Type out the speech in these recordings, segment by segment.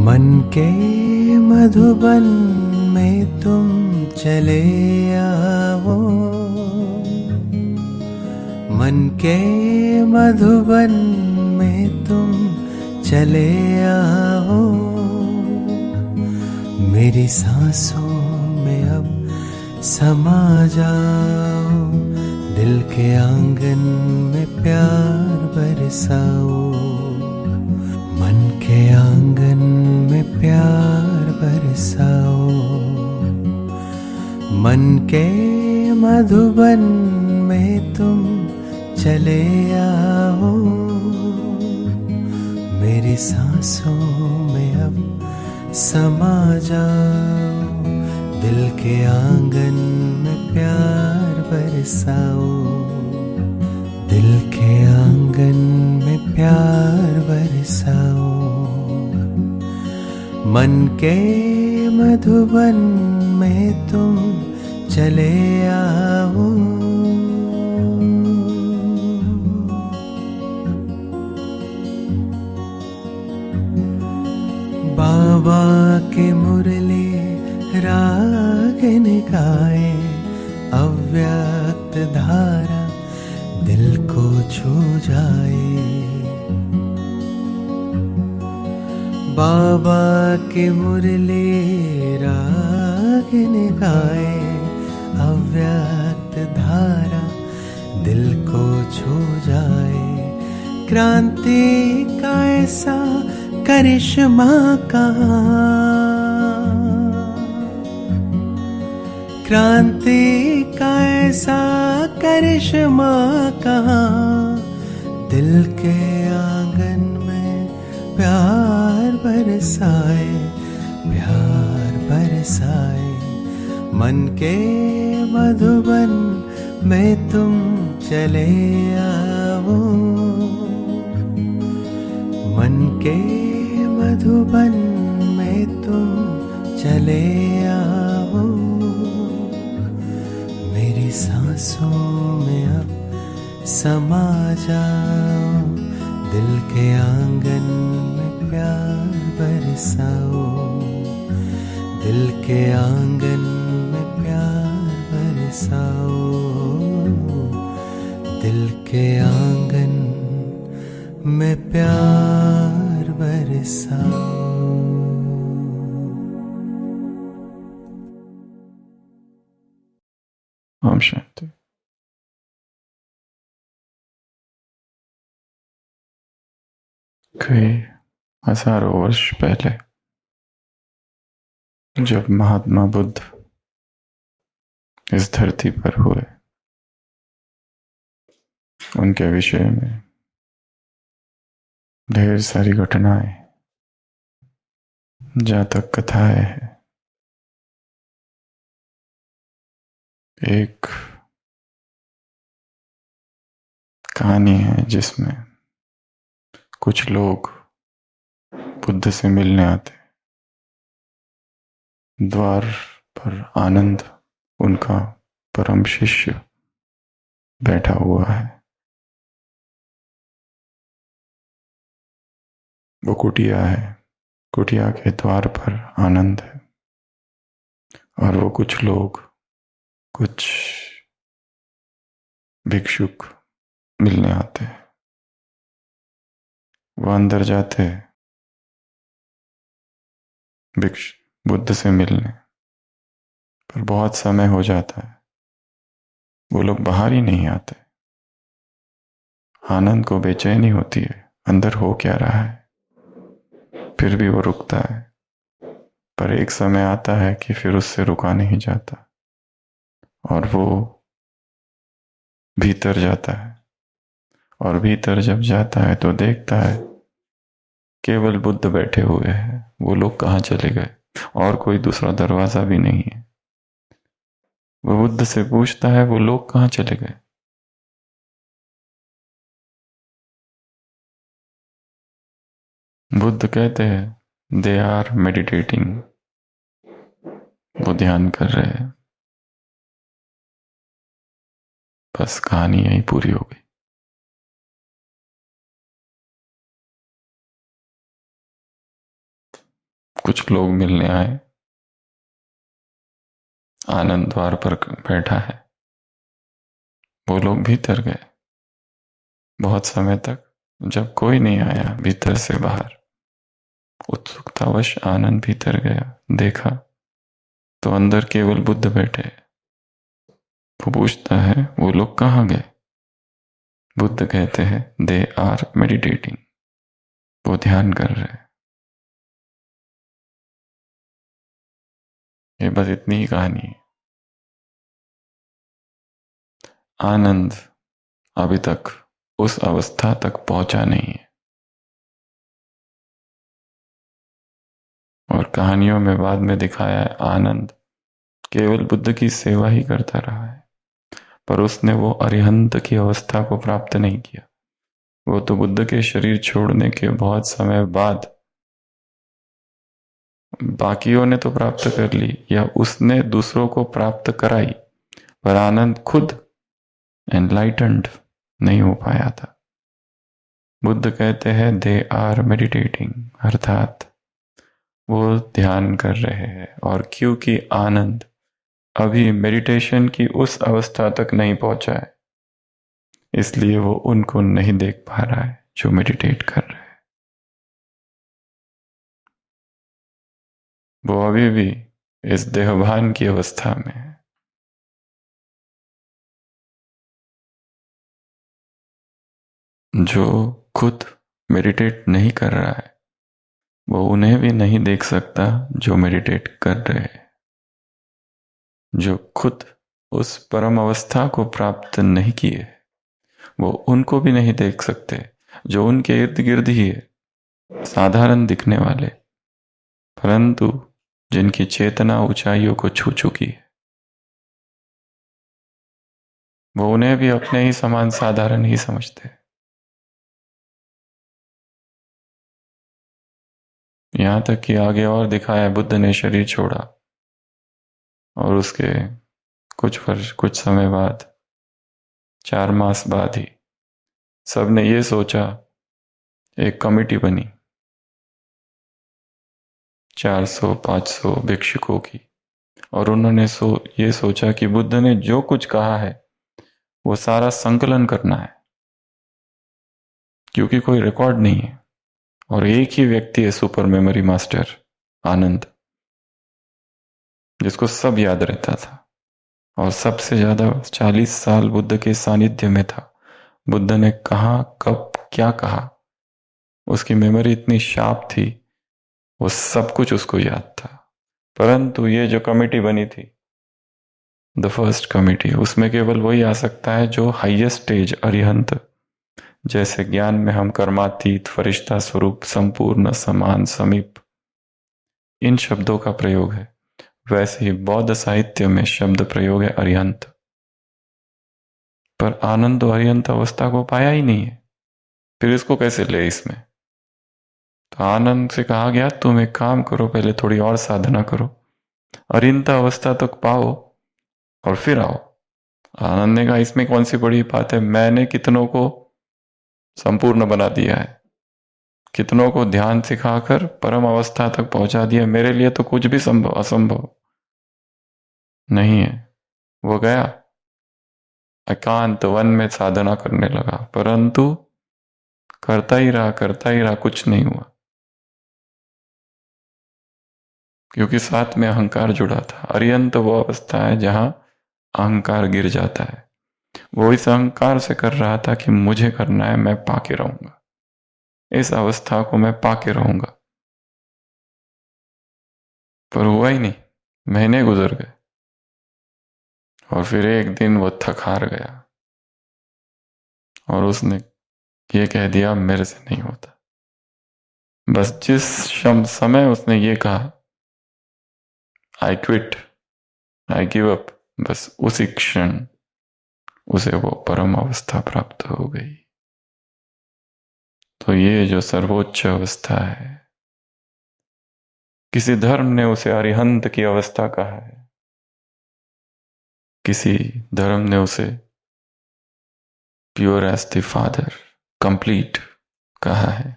मन के मधुबन में तुम चले आओ, मन के मधुबन में तुम चले आओ। मेरी सांसों में अब समा जाओ, दिल के आंगन में प्यार बरसाओ। मन के आंगन में प्यार बरसाओ, मन के मधुबन में तुम चले आओ। मेरी सांसों में अब समा जाओ, दिल के आंगन में प्यार बरसाओ। दिल के आंगन में प्यार बरसाओ, मन के मधुबन में तुम चले आओ। बाबा के मुरली रागन गाए, अव्यक्त धारा दिल को छू जाए। बाबा के मुरली रागन गाए, अव्यक्त धारा दिल को छू जाए। क्रांति का ऐसा करिश्मा कहाँ, क्रांति का ऐसा करिश्मा कहाँ। दिल के आंगन में प्यार बरसाए, प्यार बरसाए। मन के मधुबन में तुम चले आओ, मन के मधुबन में तुम चले आओ। मेरी सांसों में अब समा जाओ, दिल के आंगन में प्यार बरसाओ। दिल के आंगन में प्यार बरसाओ, दिल के आंगन में प्यार बरसाओ। ओम शांति। कई हजारों वर्ष पहले जब महात्मा बुद्ध इस धरती पर हुए, उनके विषय में ढेर सारी घटनाएं, जातक कथाएं हैं। एक कहानी है जिसमें कुछ लोग बुद्ध से मिलने आते, द्वार पर आनंद उनका परम शिष्य बैठा हुआ है। वो कुटिया है, कुटिया के द्वार पर आनंद है, और वो कुछ लोग, कुछ भिक्षुक मिलने आते हैं। वो अंदर जाते बुद्ध से मिलने, पर बहुत समय हो जाता है, वो लोग बाहर ही नहीं आते। आनंद को बेचैनी होती है, अंदर हो क्या रहा है। फिर भी वो रुकता है, पर एक समय आता है कि फिर उससे रुका नहीं जाता, और वो भीतर जाता है। और भीतर जब जाता है तो देखता है केवल बुद्ध बैठे हुए हैं। वो लोग कहाँ चले गए, और कोई दूसरा दरवाजा भी नहीं है। वो बुद्ध से पूछता है, वो लोग कहाँ चले गए। बुद्ध कहते हैं, दे आर मेडिटेटिंग, वो ध्यान कर रहे हैं। बस कहानी यहीं पूरी हो गई। कुछ लोग मिलने आए। आनंद द्वार पर बैठा है। वो लोग भीतर गए। बहुत समय तक जब कोई नहीं आया भीतर से बाहर, उत्सुकतावश आनंद भीतर गया, देखा तो अंदर केवल बुद्ध बैठे। वो पूछता है वो लोग कहाँ गए? बुद्ध कहते हैं दे आर मेडिटेटिंग, वो ध्यान कर रहे हैं। ये बस इतनी ही कहानी है। आनंद अभी तक उस अवस्था तक पहुंचा नहीं है, और कहानियों में बाद में दिखाया है आनंद केवल बुद्ध की सेवा ही करता रहा है, पर उसने वो अरिहंत की अवस्था को प्राप्त नहीं किया। वो तो बुद्ध के शरीर छोड़ने के बहुत समय बाद बाकियों ने तो प्राप्त कर ली, या उसने दूसरों को प्राप्त कराई, पर आनंद खुद एनलाइटेंड नहीं हो पाया था। बुद्ध कहते हैं दे आर मेडिटेटिंग, अर्थात वो ध्यान कर रहे हैं। और क्योंकि आनंद अभी मेडिटेशन की उस अवस्था तक नहीं पहुंचा है, इसलिए वो उनको नहीं देख पा रहा है जो मेडिटेट कर रहे हैं। वो अभी भी इस देहभान की अवस्था में है। जो खुद मेडिटेट नहीं कर रहा है वो उन्हें भी नहीं देख सकता जो मेडिटेट कर रहे हैं। जो खुद उस परम अवस्था को प्राप्त नहीं किए वो उनको भी नहीं देख सकते जो उनके इर्द गिर्द ही है, साधारण दिखने वाले, परंतु जिनकी चेतना ऊंचाइयों को छू चुकी है। वो उन्हें भी अपने ही समान साधारण ही समझते हैं। यहां तक कि आगे और दिखाया, बुद्ध ने शरीर छोड़ा और उसके कुछ समय बाद, 4 मास बाद ही सबने ये सोचा, एक कमेटी बनी 400-500 भिक्षुकों की, और उन्होंने ये सोचा कि बुद्ध ने जो कुछ कहा है वो सारा संकलन करना है, क्योंकि कोई रिकॉर्ड नहीं है और एक ही व्यक्ति है सुपर मेमोरी मास्टर, आनंद, जिसको सब याद रहता था और सबसे ज्यादा 40 साल बुद्ध के सानिध्य में था। बुद्ध ने कहा, कब, क्या कहा, उसकी मेमोरी इतनी शार्प थी, वो सब कुछ उसको याद था। परंतु ये जो कमेटी बनी थी, द फर्स्ट कमेटी, उसमें केवल वही आ सकता है जो हाईएस्ट स्टेज अरिहंत, जैसे ज्ञान में हम कर्मातीत, फरिश्ता स्वरूप, संपूर्ण, समान, समीप, इन शब्दों का प्रयोग है, वैसे ही बौद्ध साहित्य में शब्द प्रयोग है अरिहंत। पर आनंद तो अरिहंत अवस्था को पाया ही नहीं है, फिर इसको कैसे ले इसमें? तो आनंद से कहा गया तुम एक काम करो, पहले थोड़ी और साधना करो, अरिहंत अवस्था तक पाओ और फिर आओ। आनंद ने कहा इसमें कौन सी बड़ी बात है, मैंने कितनों को संपूर्ण बना दिया है, कितनों को ध्यान सिखाकर परम अवस्था तक पहुंचा दिया, मेरे लिए तो कुछ भी असंभव नहीं है। वो गया एकांत वन में साधना करने लगा, परंतु करता ही रहा, कुछ नहीं हुआ, क्योंकि साथ में अहंकार जुड़ा था। अरिहंत वो अवस्था है जहां अहंकार गिर जाता है। वो इस अहंकार से कर रहा था कि मुझे करना है, मैं पाके रहूंगा, इस अवस्था को मैं पाके रहूंगा, पर हुआ ही नहीं। महीने गुजर गए और फिर एक दिन वो थक हार गया और उसने ये कह दिया मेरे से नहीं होता। बस जिस समय उसने ये कहा I quit, I give up, बस उसी क्षण उसे वो परम अवस्था प्राप्त हो गई। तो ये जो सर्वोच्च अवस्था है, किसी धर्म ने उसे अरिहंत की अवस्था कहा है, किसी धर्म ने उसे pure as the father, complete कहा है,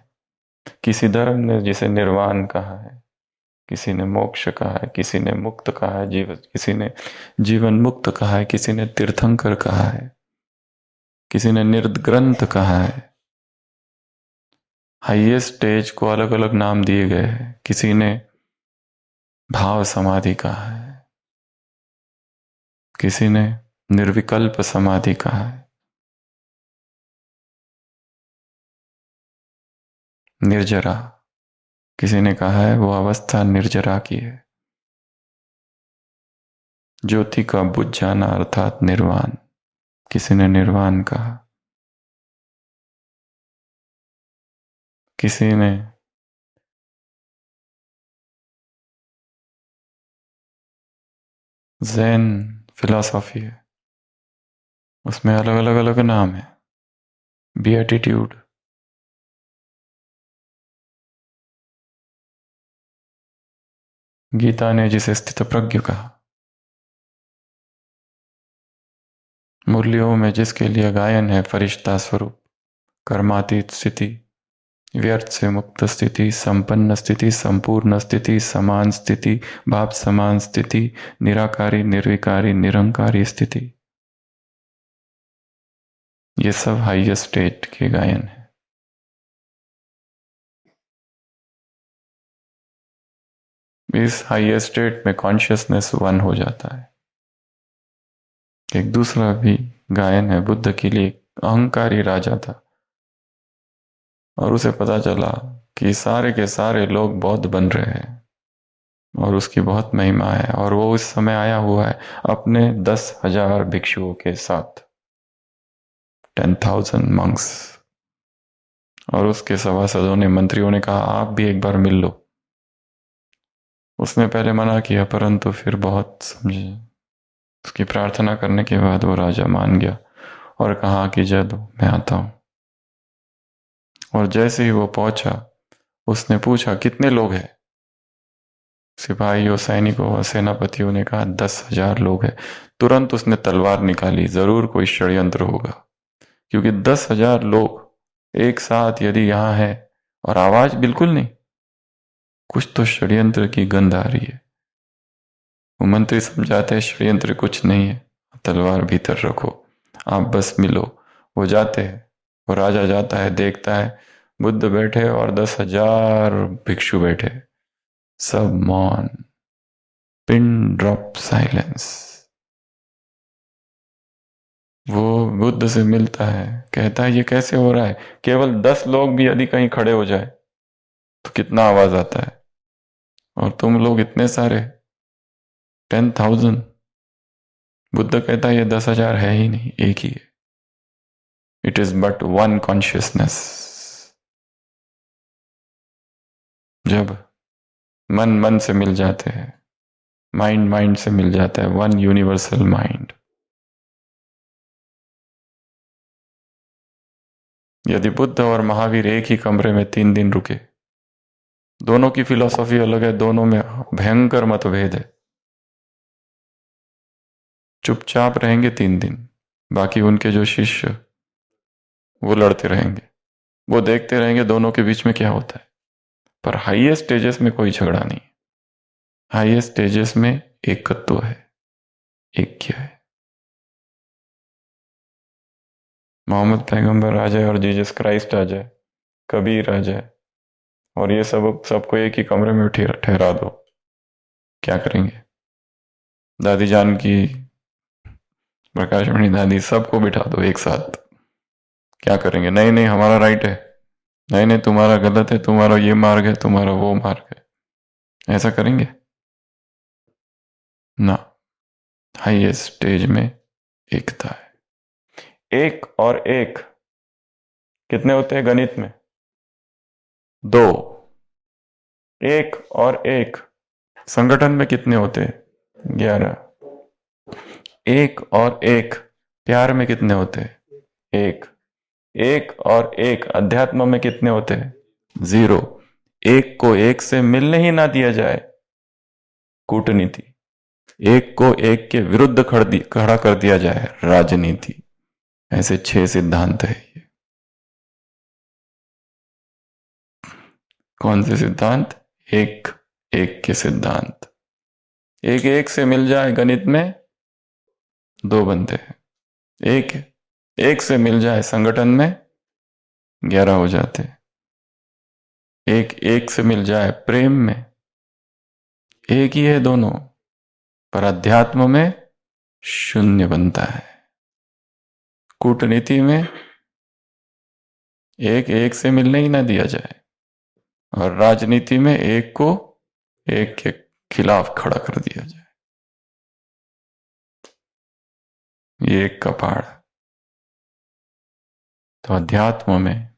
किसी धर्म ने जिसे निर्वाण कहा है, किसी ने मोक्ष कहा है, किसी ने मुक्त कहा है, किसी ने जीवन मुक्त कहा है, किसी ने तीर्थंकर कहा है, किसी ने निर्ग्रंथ कहा है। हाईएस्ट स्टेज को अलग अलग नाम दिए गए हैं। किसी ने भाव समाधि कहा है, किसी ने निर्विकल्प समाधि कहा है, निर्जरा किसी ने कहा है, वो अवस्था निर्जरा की है। ज्योति का बुझ जाना अर्थात निर्वाण, किसी ने निर्वाण कहा। किसी ने ज़ेन फिलॉसफी है, उसमें अलग अलग अलग नाम है। बीएटिट्यूड, गीता ने जिसे स्थित प्रज्ञ कहा। मूल्यों में जिसके लिए गायन है फरिश्ता स्वरूप, कर्मातीत स्थिति, व्यर्थ से मुक्त स्थिति, संपन्न स्थिति, संपूर्ण स्थिति, समान स्थिति, भाव समान स्थिति, निराकारी निर्विकारी निरंकारी स्थिति, ये सब हाईएस्ट स्टेट के गायन है। इस हाईएस्ट स्टेट में कॉन्शियसनेस वन हो जाता है। एक दूसरा भी गायन है बुद्ध के लिए। अहंकारी राजा था और उसे पता चला कि सारे के सारे लोग बौद्ध बन रहे हैं और उसकी बहुत महिमा है, और वो उस समय आया हुआ है अपने 10,000 भिक्षुओं के साथ, 10,000 monks। और उसके सभासदों ने, मंत्रियों ने कहा आप भी एक बार मिल लो। उसने पहले मना किया, परंतु फिर बहुत समझे, उसकी प्रार्थना करने के बाद वो राजा मान गया और कहा कि चलो मैं आता हूं। और जैसे ही वो पहुंचा, उसने पूछा कितने लोग हैं। सिपाहियों, सैनिकों और सेनापतियों ने कहा 10,000 लोग हैं। तुरंत उसने तलवार निकाली, जरूर कोई षड्यंत्र होगा, क्योंकि 10,000 लोग एक साथ यदि यहां है और आवाज बिल्कुल नहीं, कुछ तो षड्यंत्र की गंध आ रही है। वो मंत्री समझाते हैं षड्यंत्र कुछ नहीं है, तलवार भीतर रखो, आप बस मिलो। वो जाते हैं, वो राजा जाता है, देखता है बुद्ध बैठे और 10,000 भिक्षु बैठे, सब मौन, पिन ड्रॉप साइलेंस। वो बुद्ध से मिलता है, कहता है ये कैसे हो रहा है? केवल 10 लोग भी यदि कहीं खड़े हो जाए तो कितना आवाज आता है, और तुम लोग इतने सारे 10,000। बुद्ध कहता है ये 10,000 है ही नहीं, एक ही है। It is but one consciousness. जब मन मन से मिल जाते हैं, माइंड माइंड से मिल जाता है, वन यूनिवर्सल माइंड। यदि बुद्ध और महावीर एक ही कमरे में 3 दिन रुके, दोनों की फिलॉसफी अलग है, दोनों में भयंकर मतभेद है, चुपचाप रहेंगे 3 दिन, बाकी उनके जो शिष्य वो लड़ते रहेंगे, वो देखते रहेंगे दोनों के बीच में क्या होता है। पर हाईएस्ट स्टेजेस में कोई झगड़ा नहीं, हाईएस्ट स्टेजेस में एकत्व है, ऐक्य है। मोहम्मद पैगंबर आ जाए और जीसस क्राइस्ट आ जाए, कबीर आ जाए, और ये सबको एक ही कमरे में ठहरा दो, क्या करेंगे? दादी जान की, प्रकाशमणि दादी, सबको बिठा दो एक साथ, क्या करेंगे? नहीं नहीं हमारा राइट है, नहीं नहीं तुम्हारा गलत है, तुम्हारा ये मार्ग है, तुम्हारा वो मार्ग है, ऐसा करेंगे ना। हाईएस्ट स्टेज में एकता है। एक और एक कितने होते हैं गणित में? 2। एक और एक संगठन में कितने होते हैं? 11। एक और एक प्यार में कितने होते हैं? 1। एक और एक अध्यात्म में कितने होते हैं? 0। एक को एक से मिलने ही ना दिया जाए, कूटनीति। एक को एक के विरुद्ध खड़ा कर दिया जाए, राजनीति। ऐसे 6 सिद्धांत है ये। कौन से सिद्धांत? एक, एक के सिद्धांत। एक एक से मिल जाए गणित में दो बनते हैं, एक एक से मिल जाए संगठन में 11 हो जाते हैं, एक एक से मिल जाए प्रेम में एक ही है दोनों, पर अध्यात्म में शून्य बनता है। कूटनीति में एक एक से मिलने ही ना दिया जाए, और राजनीति में एक को एक के खिलाफ खड़ा कर दिया जाए। ये एक कपाड़। तो अध्यात्म में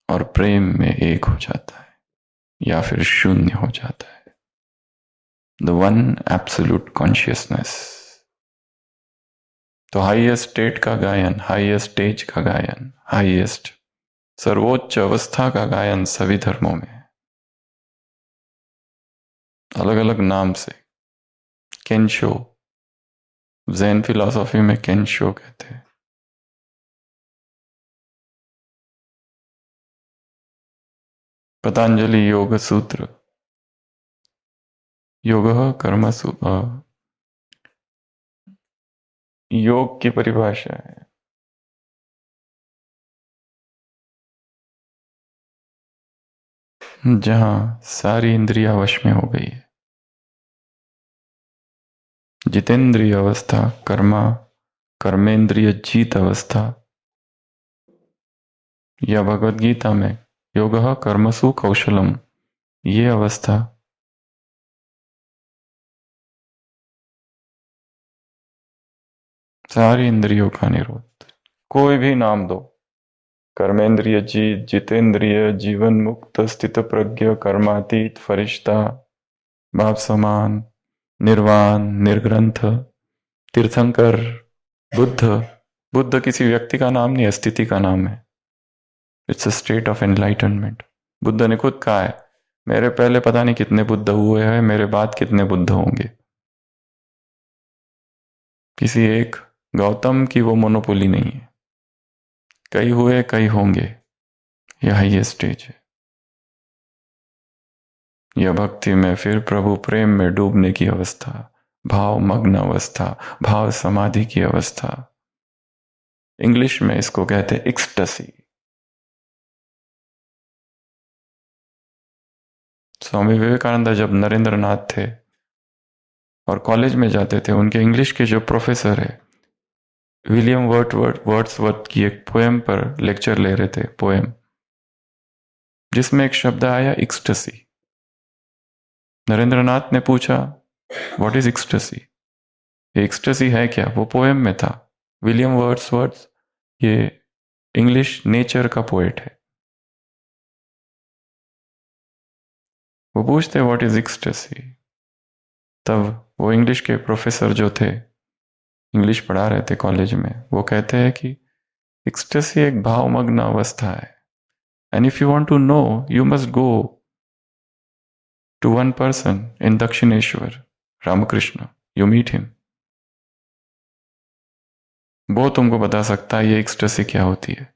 और प्रेम में एक हो जाता है, या फिर शून्य हो जाता है। The one absolute consciousness. तो हाईएस्ट स्टेट का गायन, हाईएस्ट स्टेज का गायन, हाईएस्ट सर्वोच्च अवस्था का गायन सभी धर्मों में है, अलग अलग नाम से। केंशो, जैन फिलॉसफी में केंशो कहते हैं। पतंजलि योग सूत्र, योग कर्म योग की परिभाषा है। जहां सारी इंद्रिया वश में हो गई है, जितेंद्रिय अवस्था, कर्मेंद्रिय जीत अवस्था, या भगवद गीता में योगः कर्मसु कौशलम, ये अवस्था सारी इंद्रियों का निरोध। कोई भी नाम दो, कर्मेंद्रिय जीत, जितेंद्रिय, जीवन मुक्त, स्थित प्रज्ञ, कर्मातीत, फरिश्ता, बाप समान, निर्वाण, निर्ग्रंथ, तीर्थंकर, बुद्ध। बुद्ध किसी व्यक्ति का नाम नहीं है, स्थिति का नाम है। It's a state of enlightenment. Buddha ने खुद कहा है, मेरे पहले पता नहीं कितने बुद्ध हुए हैं, मेरे बाद कितने बुद्ध होंगे। किसी एक गौतम की वो मोनोपोली नहीं है, कई हुए कई होंगे। यह ये स्टेज है। यह भक्ति में फिर प्रभु प्रेम में डूबने की अवस्था, भाव मग्न अवस्था, भाव समाधि की अवस्था। इंग्लिश में इसको कहते हैं एक्सटेसी। स्वामी विवेकानंद जब नरेंद्रनाथ थे और कॉलेज में जाते थे, उनके इंग्लिश के जो प्रोफेसर है विलियम वर्ड्सवर्थ की एक पोएम पर लेक्चर ले रहे थे, पोएम जिसमें एक शब्द आया एक्सटेसी। नरेंद्रनाथ ने पूछा, व्हाट इज एक्सटेसी? एक्सटेसी है क्या? वो पोएम में था। विलियम वर्ड्सवर्थ ये इंग्लिश नेचर का पोएट है। वो पूछते व्हाट इज एक्सटेसी, तब वो इंग्लिश के प्रोफेसर जो थे, इंग्लिश पढ़ा रहे थे कॉलेज में, वो कहते हैं कि एक्सटेसी एक भावमग्न अवस्था है, and if you want to know you must go to one person in Dakshineswar, Ramakrishna, you meet him. वो तुमको बता सकता है ये एक्सटेसी क्या होती है।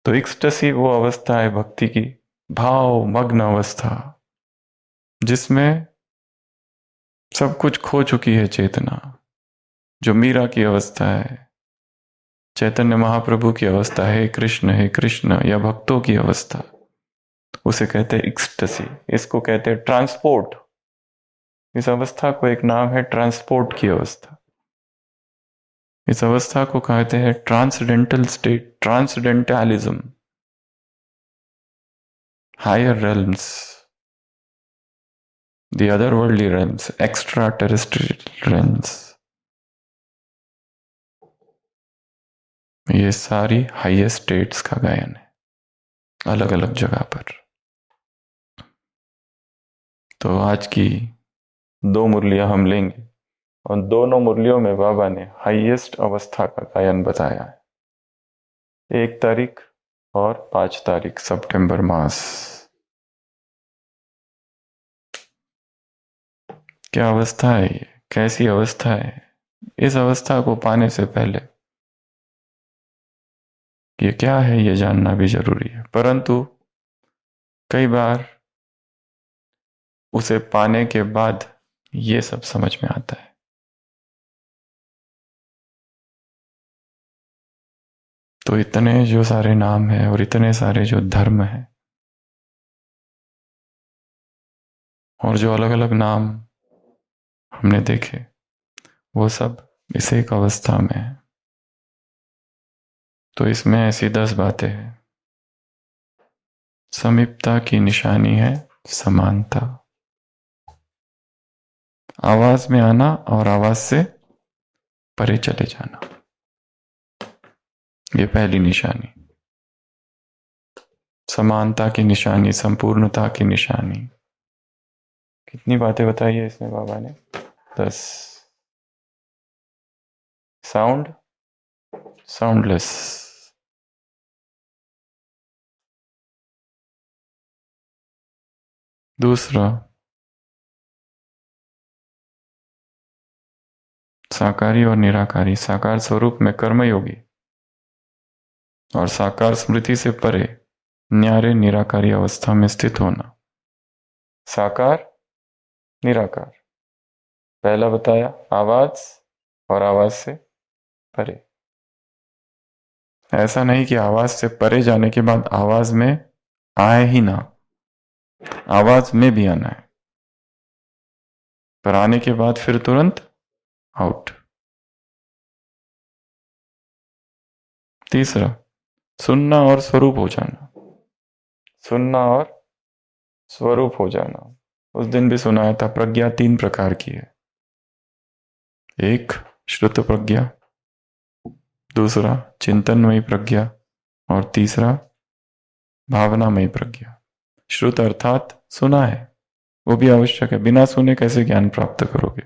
तो एक्सटेसी वो अवस्था है भक्ति की, भाव मग्न अवस्था, जिसमें सब कुछ खो चुकी है चेतना, जो मीरा की अवस्था है, चैतन्य महाप्रभु की अवस्था है, कृष्ण या भक्तों की अवस्था, उसे कहते हैं एक्सटेसी। इसको कहते हैं ट्रांसपोर्ट। इस अवस्था को एक नाम है ट्रांसपोर्ट की अवस्था। इस अवस्था को कहते हैं transcendental state, transcendentalism, higher realms, the otherworldly realms, extra terrestrial realms. ये सारी हाईएस्ट स्टेट्स का गायन है, अलग अलग जगह पर। तो आज की दो मुरलियां हम लेंगे, और दोनों मुरलियों में बाबा ने हाईएस्ट अवस्था का गायन बताया है। 1 तारीख और 5 तारीख सितंबर मास। क्या अवस्था है ये, कैसी अवस्था है? इस अवस्था को पाने से पहले ये क्या है ये जानना भी जरूरी है। परंतु कई बार उसे पाने के बाद ये सब समझ में आता है। तो इतने जो सारे नाम हैं और इतने सारे जो धर्म हैं और जो अलग अलग नाम हमने देखे, वो सब इस एक अवस्था में है। तो इसमें ऐसी 10 बातें हैं। समीपता की निशानी है समानता। आवाज में आना और आवाज से परे चले जाना, ये पहली निशानी। समानता की निशानी, संपूर्णता की निशानी। कितनी बातें बताई है इसमें बाबा ने? 10। Sound, soundless. दूसरा, साकारी और निराकारी। साकार स्वरूप में कर्मयोगी और साकार स्मृति से परे न्यारे निराकारी अवस्था में स्थित होना। साकार, निराकार। पहला बताया आवाज और आवाज से परे। ऐसा नहीं कि आवाज से परे जाने के बाद आवाज में आए ही ना, आवाज में भी आना है, पर आने के बाद फिर तुरंत आउट। तीसरा, सुनना और स्वरूप हो जाना। सुनना और स्वरूप हो जाना। उस दिन भी सुनाया था, प्रज्ञा 3 प्रकार की है। एक श्रुत प्रज्ञा, दूसरा चिंतनमयी प्रज्ञा और तीसरा भावनामयी प्रज्ञा। श्रुत अर्थात सुना है, वो भी आवश्यक है, बिना सुने कैसे ज्ञान प्राप्त करोगे।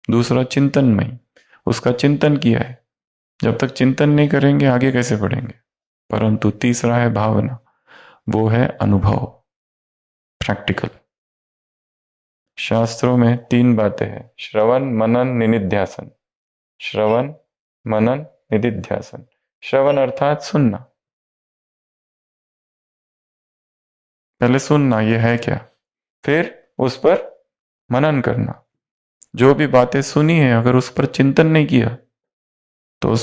दूसरा चिंतनमयी, उसका चिंतन किया है, जब तक चिंतन नहीं करेंगे आगे कैसे बढ़ेंगे। परंतु तीसरा है भावना, वो है अनुभव, प्रैक्टिकल। शास्त्रों में 3 बातें हैं, श्रवण, मनन, निनिध्यासन। श्रवण, मनन, निदिध्यासन। श्रवण अर्थात सुनना, पहले सुनना ये है क्या, फिर उस पर मनन करना। जो भी बातें सुनी है अगर उस पर चिंतन नहीं किया तो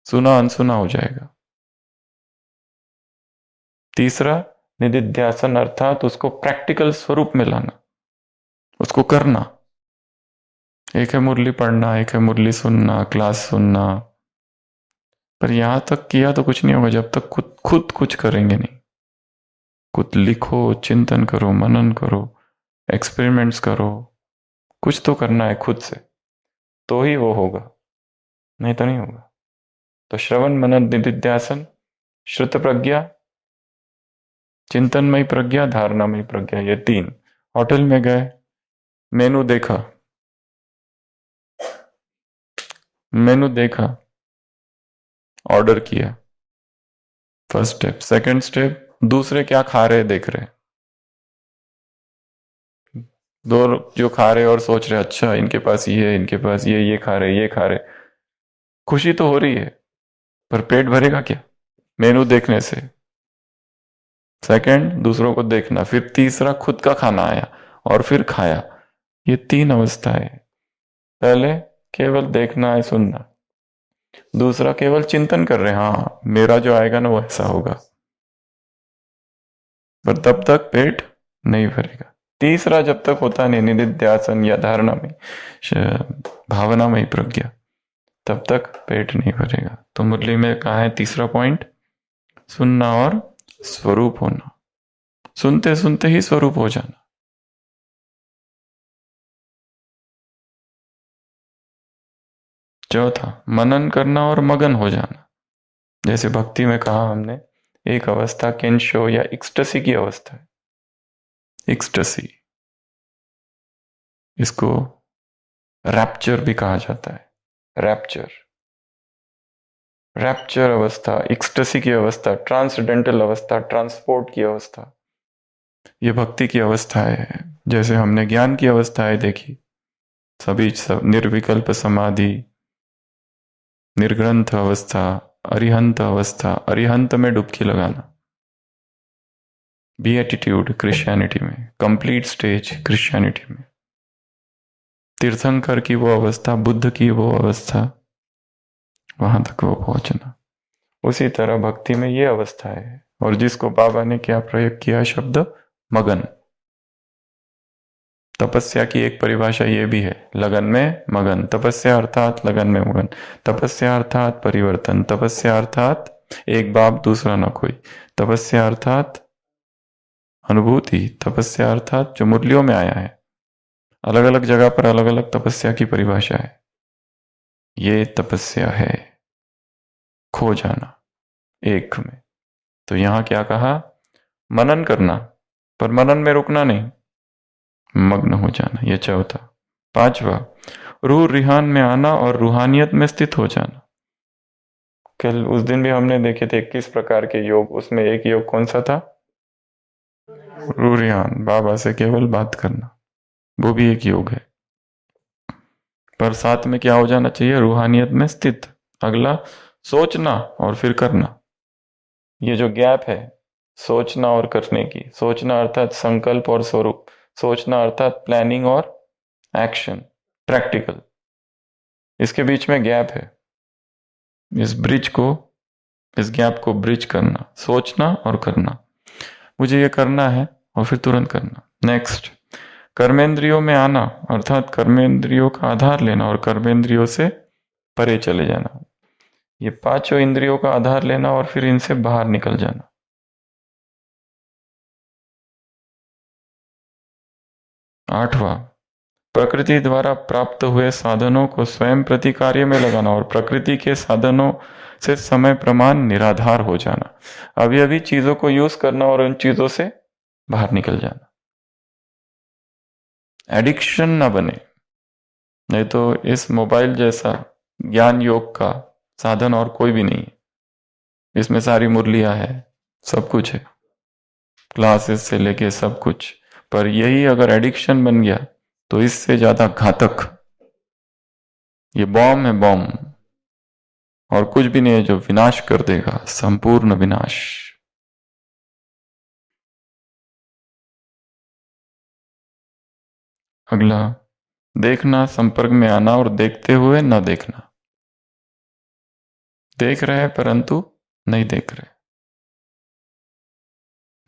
सुना अनसुना हो जाएगा। तीसरा निदिध्यासन अर्थात उसको प्रैक्टिकल स्वरूप में लाना, उसको करना। एक है मुरली पढ़ना, एक है मुरली सुनना, क्लास सुनना, पर यहां तक किया तो कुछ नहीं होगा जब तक खुद कुछ करेंगे नहीं। खुद लिखो, चिंतन करो, मनन करो, एक्सपेरिमेंट्स करो, कुछ तो करना है खुद से, तो ही वो होगा, नहीं तो नहीं होगा। तो श्रवण, मनन, निदिध्यासन, श्रुत प्रज्ञा, चिंतनमयी प्रज्ञा, धारणामयी प्रज्ञा, ये 3। होटल में गए, मेनू देखा, मेनू देखा, ऑर्डर किया, फर्स्ट स्टेप। सेकंड स्टेप, दूसरे क्या खा रहे देख रहे, दो जो खा रहे और सोच रहे अच्छा इनके पास ये है, इनके पास ये खा रहे, ये खा रहे, खुशी तो हो रही है पर पेट भरेगा क्या मेनू देखने से। सेकंड, दूसरों को देखना, फिर तीसरा खुद का खाना आया और फिर खाया। ये 3 अवस्थाएं। पहले केवल देखना है, सुनना। दूसरा केवल चिंतन कर रहे हैं, हाँ मेरा जो आएगा ना वो ऐसा होगा, पर तब तक पेट नहीं भरेगा। तीसरा जब तक होता नहीं, निदिध्यासन या धारणा में, भावना में प्रज्ञा, तब तक पेट नहीं भरेगा। तो मुरली में कहा है तीसरा पॉइंट, सुनना और स्वरूप होना, सुनते सुनते ही स्वरूप हो जाना। चौथा, मनन करना और मगन हो जाना। जैसे भक्ति में कहा हमने, एक अवस्था केंशो या एक्सटसी की अवस्था है। एक्सटसी, इसको रैप्चर भी कहा जाता है। रैप्चर, रैप्चर अवस्था, एक्सटसी की अवस्था, ट्रांसडेंटल अवस्था, ट्रांसपोर्ट की अवस्था, ये भक्ति की अवस्था है। जैसे हमने ज्ञान की अवस्थाएं देखी, सभी सब, निर्विकल्प समाधि, निर्ग्रंथ अवस्था, अरिहंत अवस्था, अरिहंत में डुबकी लगाना, बीएटिट्यूड क्रिश्चियनिटी में, कंप्लीट स्टेज क्रिश्चियनिटी में, तीर्थंकर की वो अवस्था, बुद्ध की वो अवस्था, वहां तक वो पहुंचना। उसी तरह भक्ति में ये अवस्था है। और जिसको बाबा ने क्या प्रयोग किया शब्द मगन। तपस्या की एक परिभाषा ये भी है, लगन में मगन। तपस्या अर्थात लगन में मगन, तपस्या अर्थात परिवर्तन, तपस्या अर्थात एक बाप दूसरा न कोई, तपस्या अर्थात अनुभूति, तपस्या अर्थात जो मुरलियों में आया है। अलग अलग जगह पर अलग अलग तपस्या की परिभाषा है। ये तपस्या है खो जाना एक में। तो यहां क्या कहा, मनन करना, पर मनन में रुकना नहीं, मग्न हो जाना, ये चौथा। पांचवा, रूह रिहान में आना और रूहानियत में स्थित हो जाना। कल उस दिन भी हमने देखे थे 21 प्रकार के योग, उसमें एक योग कौन सा था, रूह रिहान, बाबा से केवल बात करना, वो भी एक योग है। पर साथ में क्या हो जाना चाहिए, रूहानियत में स्थित। अगला, सोचना और फिर करना। ये जो गैप है सोचना और करने की, सोचना अर्थात संकल्प और स्वरूप, सोचना अर्थात प्लानिंग और एक्शन प्रैक्टिकल, इसके बीच में गैप है। इस ब्रिज को, इस गैप को ब्रिज करना, सोचना और करना, मुझे ये करना है और फिर तुरंत करना। नेक्स्ट, कर्मेंद्रियों में आना अर्थात कर्मेंद्रियों का आधार लेना और कर्मेंद्रियों से परे चले जाना। ये पांचों इंद्रियों का आधार लेना और फिर इनसे बाहर निकल जाना। आठवां, प्रकृति द्वारा प्राप्त हुए साधनों को स्वयं प्रति कार्य में लगाना और प्रकृति के साधनों से समय प्रमाण निराधार हो जाना। अभी अभी चीजों को यूज करना और उन चीजों से बाहर निकल जाना। एडिक्शन ना बने, नहीं तो इस मोबाइल जैसा ज्ञान योग का साधन और कोई भी नहीं है। इसमें सारी मुरलियां है, सब कुछ है, क्लासेस से लेके सब कुछ। पर यही अगर एडिक्शन बन गया तो इससे ज्यादा घातक ये बॉम्ब है, बॉम्ब, और कुछ भी नहीं है जो विनाश कर देगा, संपूर्ण विनाश। अगला, देखना, संपर्क में आना और देखते हुए न देखना। देख रहे हैं परंतु नहीं देख रहे,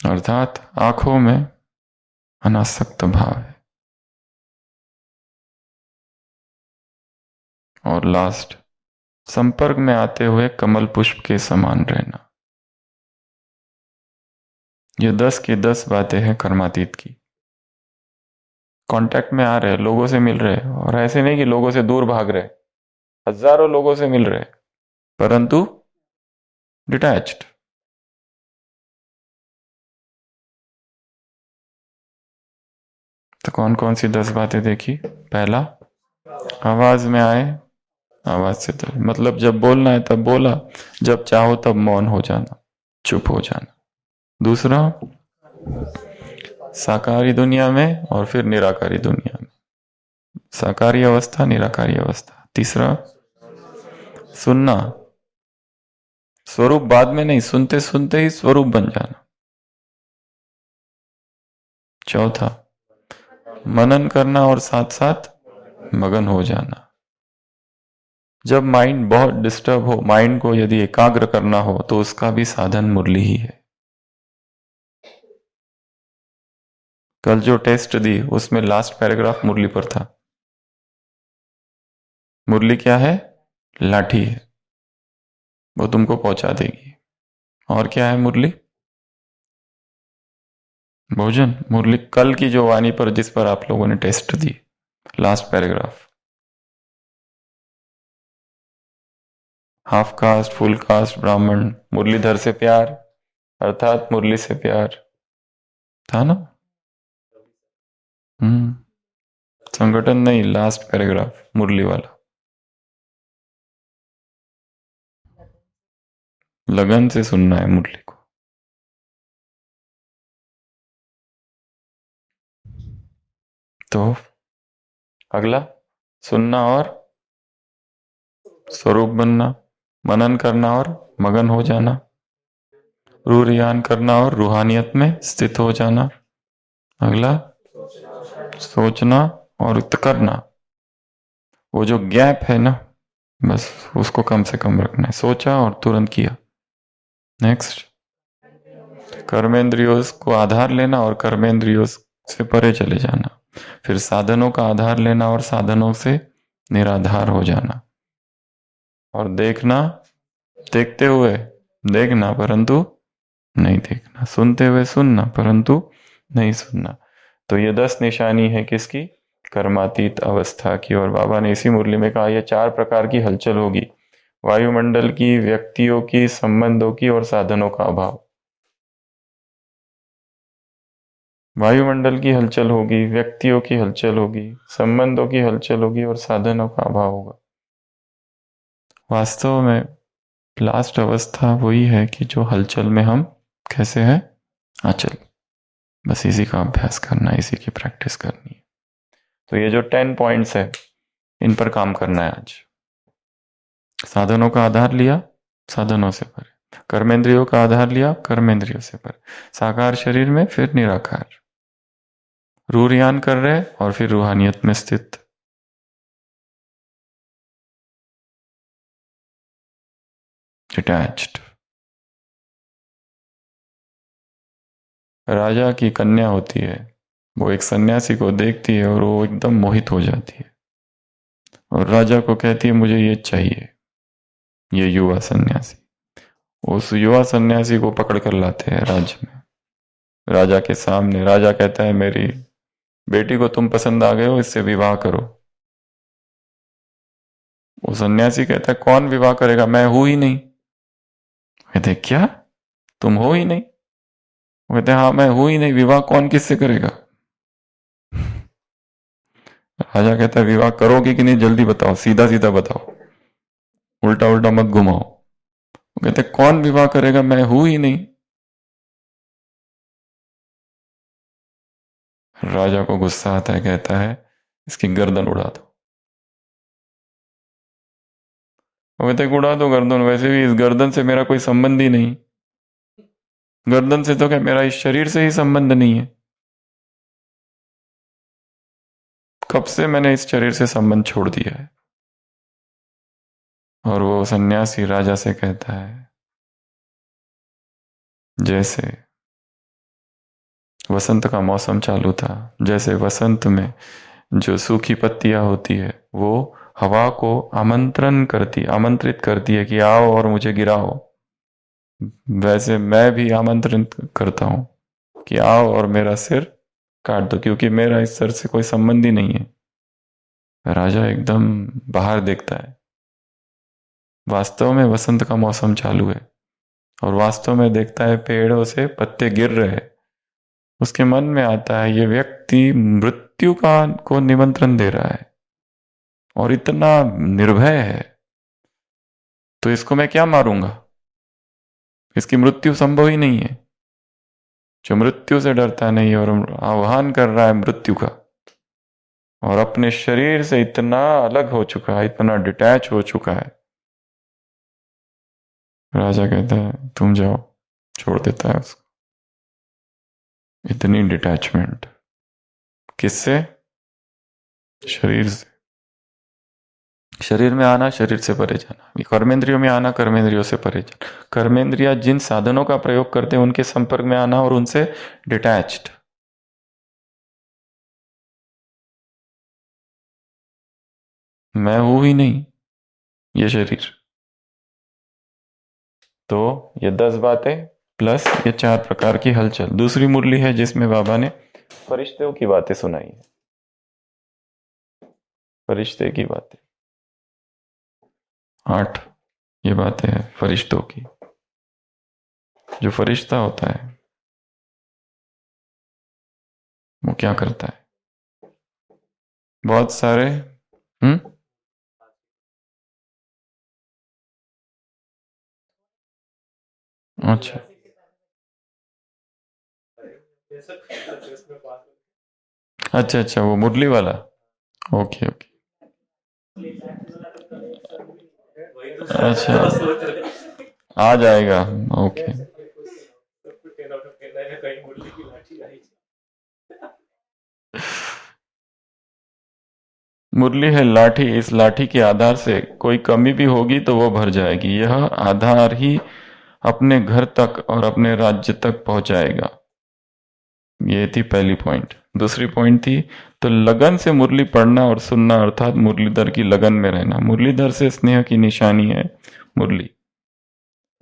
अर्थात आंखों में अनासक्त भाव है। और लास्ट, संपर्क में आते हुए कमल पुष्प के समान रहना। ये 10 की 10 बातें हैं कर्मातीत की। कांटेक्ट में आ रहे, लोगों से मिल रहे, और ऐसे नहीं कि लोगों से दूर भाग रहे, हजारों लोगों से मिल रहे परंतु डिटैच्ड। तो कौन कौन सी 10 बातें देखी। पहला, आवाज में आए, आवाज से तो मतलब जब बोलना है तब बोला, जब चाहो तब मौन हो जाना, चुप हो जाना। दूसरा, साकारी दुनिया में और फिर निराकारी दुनिया में, साकारी अवस्था, निराकारी अवस्था। तीसरा, सुनना, स्वरूप बाद में नहीं, सुनते सुनते ही स्वरूप बन जाना। चौथा, मनन करना और साथ साथ मगन हो जाना। जब माइंड बहुत डिस्टर्ब हो, माइंड को यदि एकाग्र करना हो तो उसका भी साधन मुरली ही है। कल जो टेस्ट दी उसमें लास्ट पैराग्राफ मुरली पर था। मुरली क्या है, लाठी है, वो तुमको पहुंचा देगी। और क्या है मुरली, भोजन। मुरली कल की जो वाणी पर, जिस पर आप लोगों ने टेस्ट दी, last paragraph, half caste, full caste, Brahmin, Muralidhar से प्यार अर्थात मुरली से प्यार था ना। संगठन नहीं, लास्ट पैराग्राफ मुरली वाला। लगन से सुनना है मुरली को। तो अगला, सुनना और स्वरूप बनना, मनन करना और मगन हो जाना, रूरियान करना और रूहानियत में स्थित हो जाना। अगला सोचना और करना। वो जो गैप है ना, बस उसको कम से कम रखना है। सोचा और तुरंत किया। नेक्स्ट, कर्मेंद्रियों को आधार लेना और कर्मेंद्रियों से परे चले जाना। फिर साधनों का आधार लेना और साधनों से निराधार हो जाना। और देखना, देखते हुए देखना परंतु नहीं देखना, सुनते हुए सुनना परंतु नहीं सुनना। तो ये 10 निशानी है किसकी? कर्मातीत अवस्था की। और बाबा ने इसी मुरली में कहा ये 4 प्रकार की हलचल होगी, वायुमंडल की, व्यक्तियों की, संबंधों की और साधनों का अभाव। वायुमंडल की हलचल होगी, व्यक्तियों की हलचल होगी, संबंधों की हलचल होगी और साधनों का अभाव होगा। वास्तव में लास्ट अवस्था वही है कि जो हलचल में हम कैसे हैं? अचल। बस इसी का अभ्यास करना है, इसी की प्रैक्टिस करनी है। तो ये जो 10 पॉइंट्स है, इन पर काम करना है आज। साधनों का आधार लिया, साधनों से परे। कर्मेंद्रियों का आधार लिया, कर्मेंद्रियों से परे। साकार शरीर में, फिर निराकार। रूरियान कर रहे और फिर रूहानियत में स्थित। डिटैच्ड। राजा की कन्या होती है, वो एक सन्यासी को देखती है और वो एकदम मोहित हो जाती है और राजा को कहती है मुझे ये चाहिए। ये युवा सन्यासी, उस युवा सन्यासी को पकड़ कर लाते हैं राज्य में, राजा के सामने। राजा कहता है मेरी बेटी को तुम पसंद आ गए हो, इससे विवाह करो। वो सन्यासी कहता है कौन विवाह करेगा, मैं हूं ही नहीं। कहते क्या, तुम हो ही नहीं? वो कहते हाँ मैं हूं ही नहीं, विवाह कौन किससे करेगा? राजा कहता है विवाह करोगे कि नहीं, जल्दी बताओ, सीधा सीधा बताओ, उल्टा उल्टा मत घुमाओ। वो कहते कौन विवाह करेगा, मैं हूं ही नहीं। राजा को गुस्सा आता है, कहता है इसकी गर्दन उड़ा दो। वो कहते उड़ा दो गर्दन, वैसे भी इस गर्दन से मेरा कोई संबंध ही नहीं। गर्दन से तो क्या, मेरा इस शरीर से ही संबंध नहीं है। कब से मैंने इस शरीर से संबंध छोड़ दिया है। और वो सन्यासी राजा से कहता है जैसे वसंत का मौसम चालू था, जैसे वसंत में जो सूखी पत्तियां होती है वो हवा को आमंत्रित करती है कि आओ और मुझे गिराओ, वैसे मैं भी आमंत्रित करता हूं कि आओ और मेरा सिर काट दो, क्योंकि मेरा इस सर से कोई संबंध ही नहीं है। राजा एकदम बाहर देखता है, वास्तव में वसंत का मौसम चालू है और वास्तव में देखता है पेड़ों से पत्ते गिर रहे हैं। उसके मन में आता है ये व्यक्ति मृत्यु का को निमंत्रण दे रहा है और इतना निर्भय है, तो इसको मैं क्या मारूंगा, इसकी मृत्यु संभव ही नहीं है। जो मृत्यु से डरता नहीं और आह्वान कर रहा है मृत्यु का, और अपने शरीर से इतना अलग हो चुका है, इतना डिटैच हो चुका है। राजा कहता है तुम जाओ, छोड़ देता है उसको। इतनी डिटैचमेंट किससे? शरीर से। शरीर में आना, शरीर से परे जाना। कर्मेंद्रियों में आना, कर्मेंद्रियों से परे जाना। कर्मेंद्रिया जिन साधनों का प्रयोग करते हैं उनके संपर्क में आना और उनसे डिटैच्ड। मैं हूं ही नहीं ये शरीर। तो ये 10 बातें प्लस ये 4 प्रकार की हलचल। दूसरी मुरली है जिसमें बाबा ने फरिश्तों की बातें सुनाई है। फरिश्ते की बातें 8 ये बातें हैं फरिश्तों की। जो फरिश्ता होता है वो क्या करता है? बहुत सारे अच्छा अच्छा अच्छा, वो मुरली वाला। Okay okay. अच्छा आ जाएगा। ओके मुरली है लाठी, इस लाठी के आधार से कोई कमी भी होगी तो वो भर जाएगी। यह आधार ही अपने घर तक और अपने राज्य तक पहुंचाएगा। ये थी पहली पॉइंट। दूसरी पॉइंट थी तो लगन से मुरली पढ़ना और सुनना, अर्थात मुरलीधर की लगन में रहना। मुरलीधर से स्नेह की निशानी है मुरली।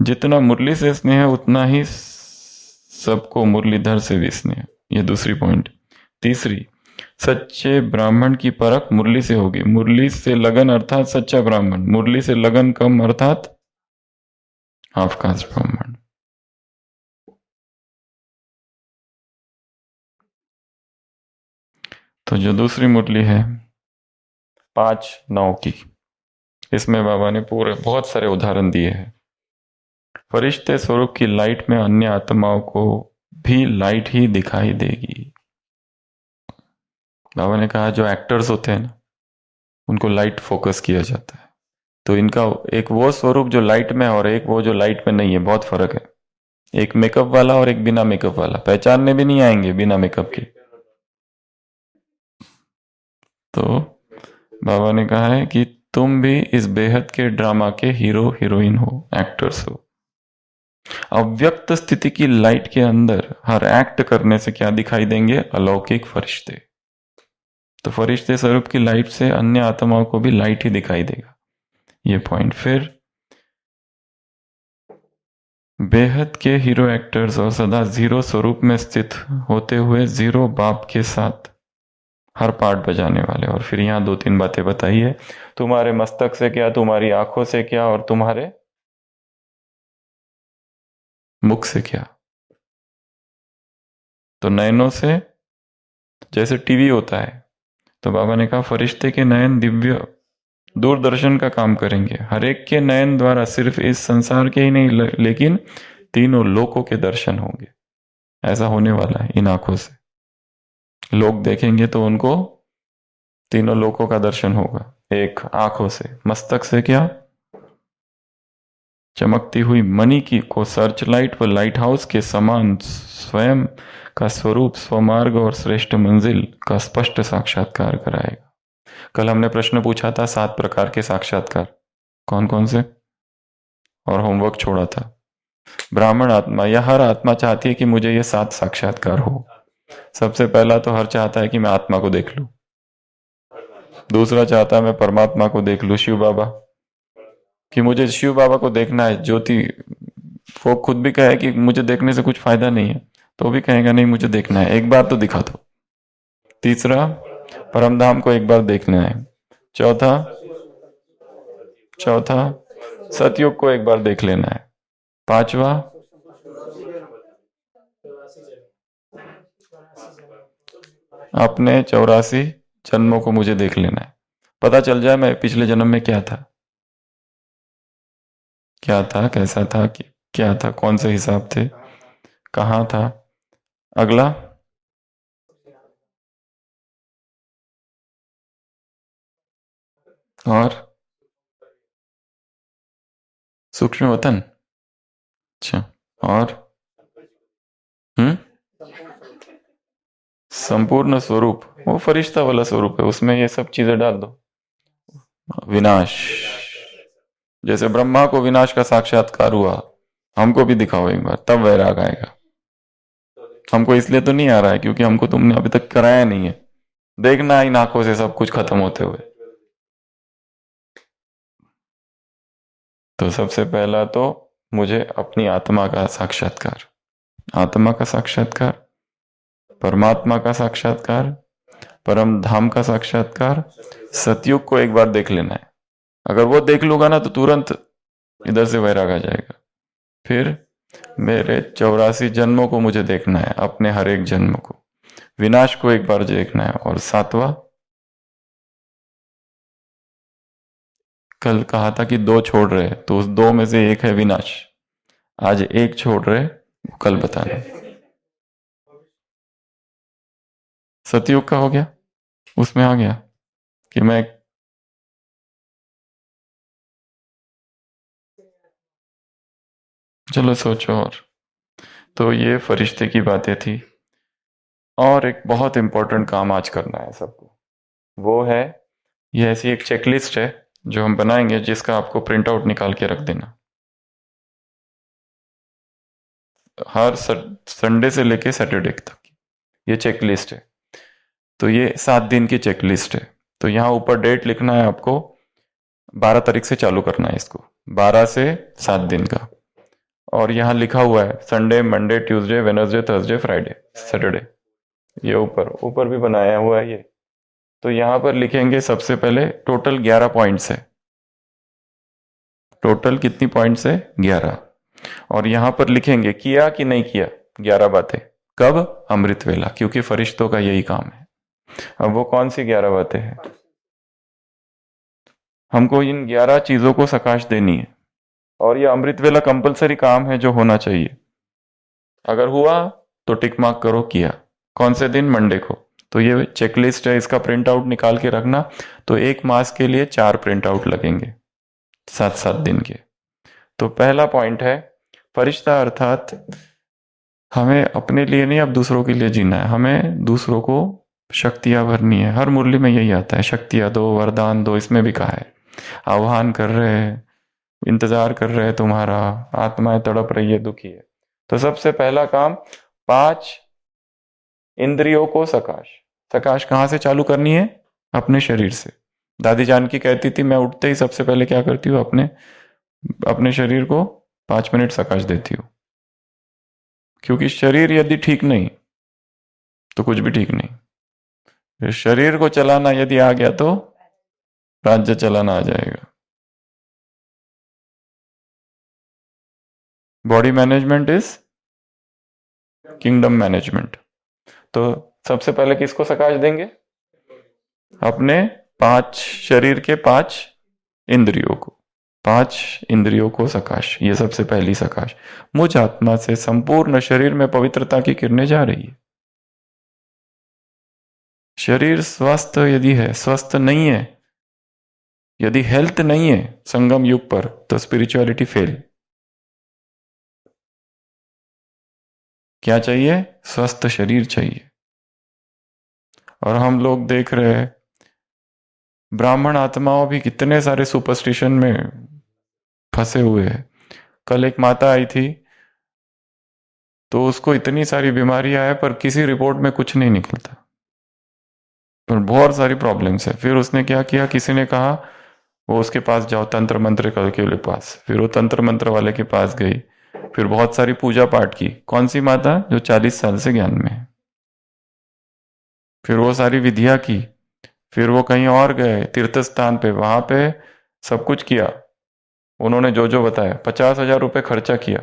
जितना मुरली से स्नेह उतना ही सबको मुरलीधर से भी स्नेह। ये दूसरी पॉइंट। तीसरी, सच्चे ब्राह्मण की परख मुरली से होगी। मुरली से लगन अर्थात सच्चा ब्राह्मण, मुरली से लगन कम अर्थात हाफ कास्ट ब्राह्मण। तो जो दूसरी मुरली है 5-9 की, इसमें बाबा ने पूरे बहुत सारे उदाहरण दिए हैं। फरिश्ते स्वरूप की लाइट में अन्य आत्माओं को भी लाइट ही दिखाई देगी। बाबा ने कहा जो एक्टर्स होते हैं ना, उनको लाइट फोकस किया जाता है, तो इनका एक वो स्वरूप जो लाइट में और एक वो जो लाइट में नहीं है, बहुत फर्क है। एक मेकअप वाला और एक बिना मेकअप वाला, पहचानने भी नहीं आएंगे बिना मेकअप के। तो बाबा ने कहा है कि तुम भी इस बेहद के ड्रामा के हीरो हीरोइन हो, एक्टर्स हो। अव्यक्त स्थिति की लाइट के अंदर हर एक्ट करने से क्या दिखाई देंगे? अलौकिक फरिश्ते। तो फरिश्ते स्वरूप की लाइट से अन्य आत्माओं को भी लाइट ही दिखाई देगा, ये पॉइंट। फिर बेहद के हीरो एक्टर्स और सदा जीरो स्वरूप में स्थित होते हुए जीरो बाप के साथ हर पार्ट बजाने वाले। और फिर यहां 2-3 बातें बताई है, तुम्हारे मस्तक से क्या, तुम्हारी आंखों से क्या, और तुम्हारे मुख से क्या। तो नयनों से जैसे टीवी होता है, तो बाबा ने कहा फरिश्ते के नयन दिव्य दूरदर्शन का काम करेंगे। हर एक के नयन द्वारा सिर्फ इस संसार के ही नहीं लेकिन तीनों लोकों के दर्शन होंगे। ऐसा होने वाला है इन आंखों से। लोग देखेंगे तो उनको तीनों लोकों का दर्शन होगा एक आंखों से। मस्तक से क्या? चमकती हुई मणि की को सर्च लाइट व लाइट हाउस के समान स्वयं का स्वरूप, स्वमार्ग और श्रेष्ठ मंजिल का स्पष्ट साक्षात्कार कराएगा। कल हमने प्रश्न पूछा था 7 प्रकार के साक्षात्कार कौन कौन से, और होमवर्क छोड़ा था। ब्राह्मण आत्मा या हर आत्मा चाहती है कि मुझे ये 7 साक्षात्कार हो। सबसे पहला तो हर चाहता है कि मैं आत्मा को देख लूं। दूसरा चाहता है मैं परमात्मा को देख लूं, शिव बाबा, कि मुझे शिव बाबा को देखना है। ज्योति वो खुद भी कहे कि मुझे देखने से कुछ फायदा नहीं है, तो भी कहेगा नहीं मुझे देखना है, एक बार तो दिखा दो। तीसरा, परमधाम को एक बार देखना है। चौथा सतयुग को एक बार देख लेना है। पांचवा, अपने 84 जन्मों को मुझे देख लेना है, पता चल जाए मैं पिछले जन्म में क्या था, कैसा था, क्या था, कौन से हिसाब थे, कहां था। अगला, और सूक्ष्म वतन। अच्छा, और संपूर्ण स्वरूप, वो फरिश्ता वाला स्वरूप है, उसमें ये सब चीजें डाल दो। विनाश, जैसे ब्रह्मा को विनाश का साक्षात्कार हुआ, हमको भी दिखाओ एक बार, तब वैराग आएगा। हमको इसलिए तो नहीं आ रहा है क्योंकि हमको तुमने अभी तक कराया नहीं है। देखना इन आंखों से सब कुछ खत्म होते हुए। तो सबसे पहला तो मुझे अपनी आत्मा का साक्षात्कार, आत्मा का साक्षात्कार, परमात्मा का साक्षात्कार, परम धाम का साक्षात्कार, सतयुग को एक बार देख लेना है। अगर वो देख लूंगा ना तो तुरंत इधर से वैराग आ जाएगा। फिर मेरे 84 जन्मों को मुझे देखना है, अपने हर एक जन्म को। विनाश को एक बार देखना है। और 7वां, कल कहा था कि 2 छोड़ रहे, तो उस 2 में से एक है विनाश। आज एक छोड़ रहे, कल बताना। सतयुग का हो गया, उसमें आ गया कि मैं चलो सोचो। और तो ये फरिश्ते की बातें थी। और एक बहुत इंपॉर्टेंट काम आज करना है सबको, वो है ये ऐसी एक चेकलिस्ट है जो हम बनाएंगे, जिसका आपको प्रिंट आउट निकाल के रख देना। हर संडे से लेके सैटरडे तक ये चेकलिस्ट है। तो ये 7 दिन की चेकलिस्ट है। तो यहाँ ऊपर डेट लिखना है आपको, 12 तारीख से चालू करना है इसको, 12 से 7 दिन का। और यहाँ लिखा हुआ है Sunday, Monday, Tuesday, Wednesday, Thursday, Friday, Saturday. ये ऊपर ऊपर भी बनाया हुआ है ये। तो यहाँ पर लिखेंगे सबसे पहले टोटल 11 पॉइंट्स है। टोटल कितनी पॉइंट्स है? 11। और यहां पर लिखेंगे किया कि नहीं किया 11 बातें। कब? अमृत वेला, क्योंकि फरिश्तों का यही काम है। अब वो कौन सी 11 बातें हैं? हमको इन 11 चीजों को सकाश देनी है, और ये अमृत वेला कंपलसरी काम है जो होना चाहिए। अगर हुआ तो टिक मार्क करो किया। कौन से दिन? मंडे को। तो ये चेकलिस्ट है, इसका प्रिंट आउट निकाल के रखना। तो 1 मास के लिए 4 प्रिंट आउट लगेंगे, 7-7 दिन के। तो पहला पॉइंट है फरिश्ता, अर्थात हमें अपने लिए नहीं, अब दूसरों के लिए जीना है। हमें दूसरों को शक्तियां भरनी है। हर मुरली में यही आता है, शक्तियां दो, वरदान दो। इसमें भी कहा है आह्वान कर रहे हैं, इंतजार कर रहे हैं तुम्हारा, आत्माएं तड़प रही है, दुखी है। तो सबसे पहला काम 5 इंद्रियों को सकाश। सकाश कहाँ से चालू करनी है? अपने शरीर से। दादी जानकी कहती थी मैं उठते ही सबसे पहले क्या करती हूँ? अपने शरीर को 5 मिनट सकाश देती हूँ। क्योंकि शरीर यदि ठीक नहीं तो कुछ भी ठीक नहीं। शरीर को चलाना यदि आ गया तो राज्य चलाना आ जाएगा। Body management is kingdom management. तो सबसे पहले किसको सकाश देंगे? अपने 5 शरीर के 5 इंद्रियों को। 5 इंद्रियों को सकाश, ये सबसे पहली सकाश। मुझ आत्मा से संपूर्ण शरीर में पवित्रता की किरणें जा रही है। शरीर स्वस्थ यदि है, स्वस्थ नहीं है, यदि हेल्थ नहीं है संगम युग पर, तो स्पिरिचुअलिटी फेल। क्या चाहिए? स्वस्थ शरीर चाहिए। और हम लोग देख रहे हैं ब्राह्मण आत्माओं भी कितने सारे सुपरस्टिशन में फंसे हुए हैं। कल एक माता आई थी, तो उसको इतनी सारी बीमारियां है, पर किसी रिपोर्ट में कुछ नहीं निकलता, पर बहुत सारी प्रॉब्लम्स है। फिर उसने क्या किया, किसी ने कहा वो उसके पास जाओ, तंत्र मंत्र के पास। फिर वो तंत्र मंत्र वाले के पास गई, फिर बहुत सारी पूजा पाठ की। कौन सी माता? जो 40 साल से ज्ञान में है। फिर वो सारी विधियां की। फिर वो कहीं और गए तीर्थ स्थान पे, वहां पे सब कुछ किया उन्होंने जो जो बताया। 50,000 रुपये खर्चा किया,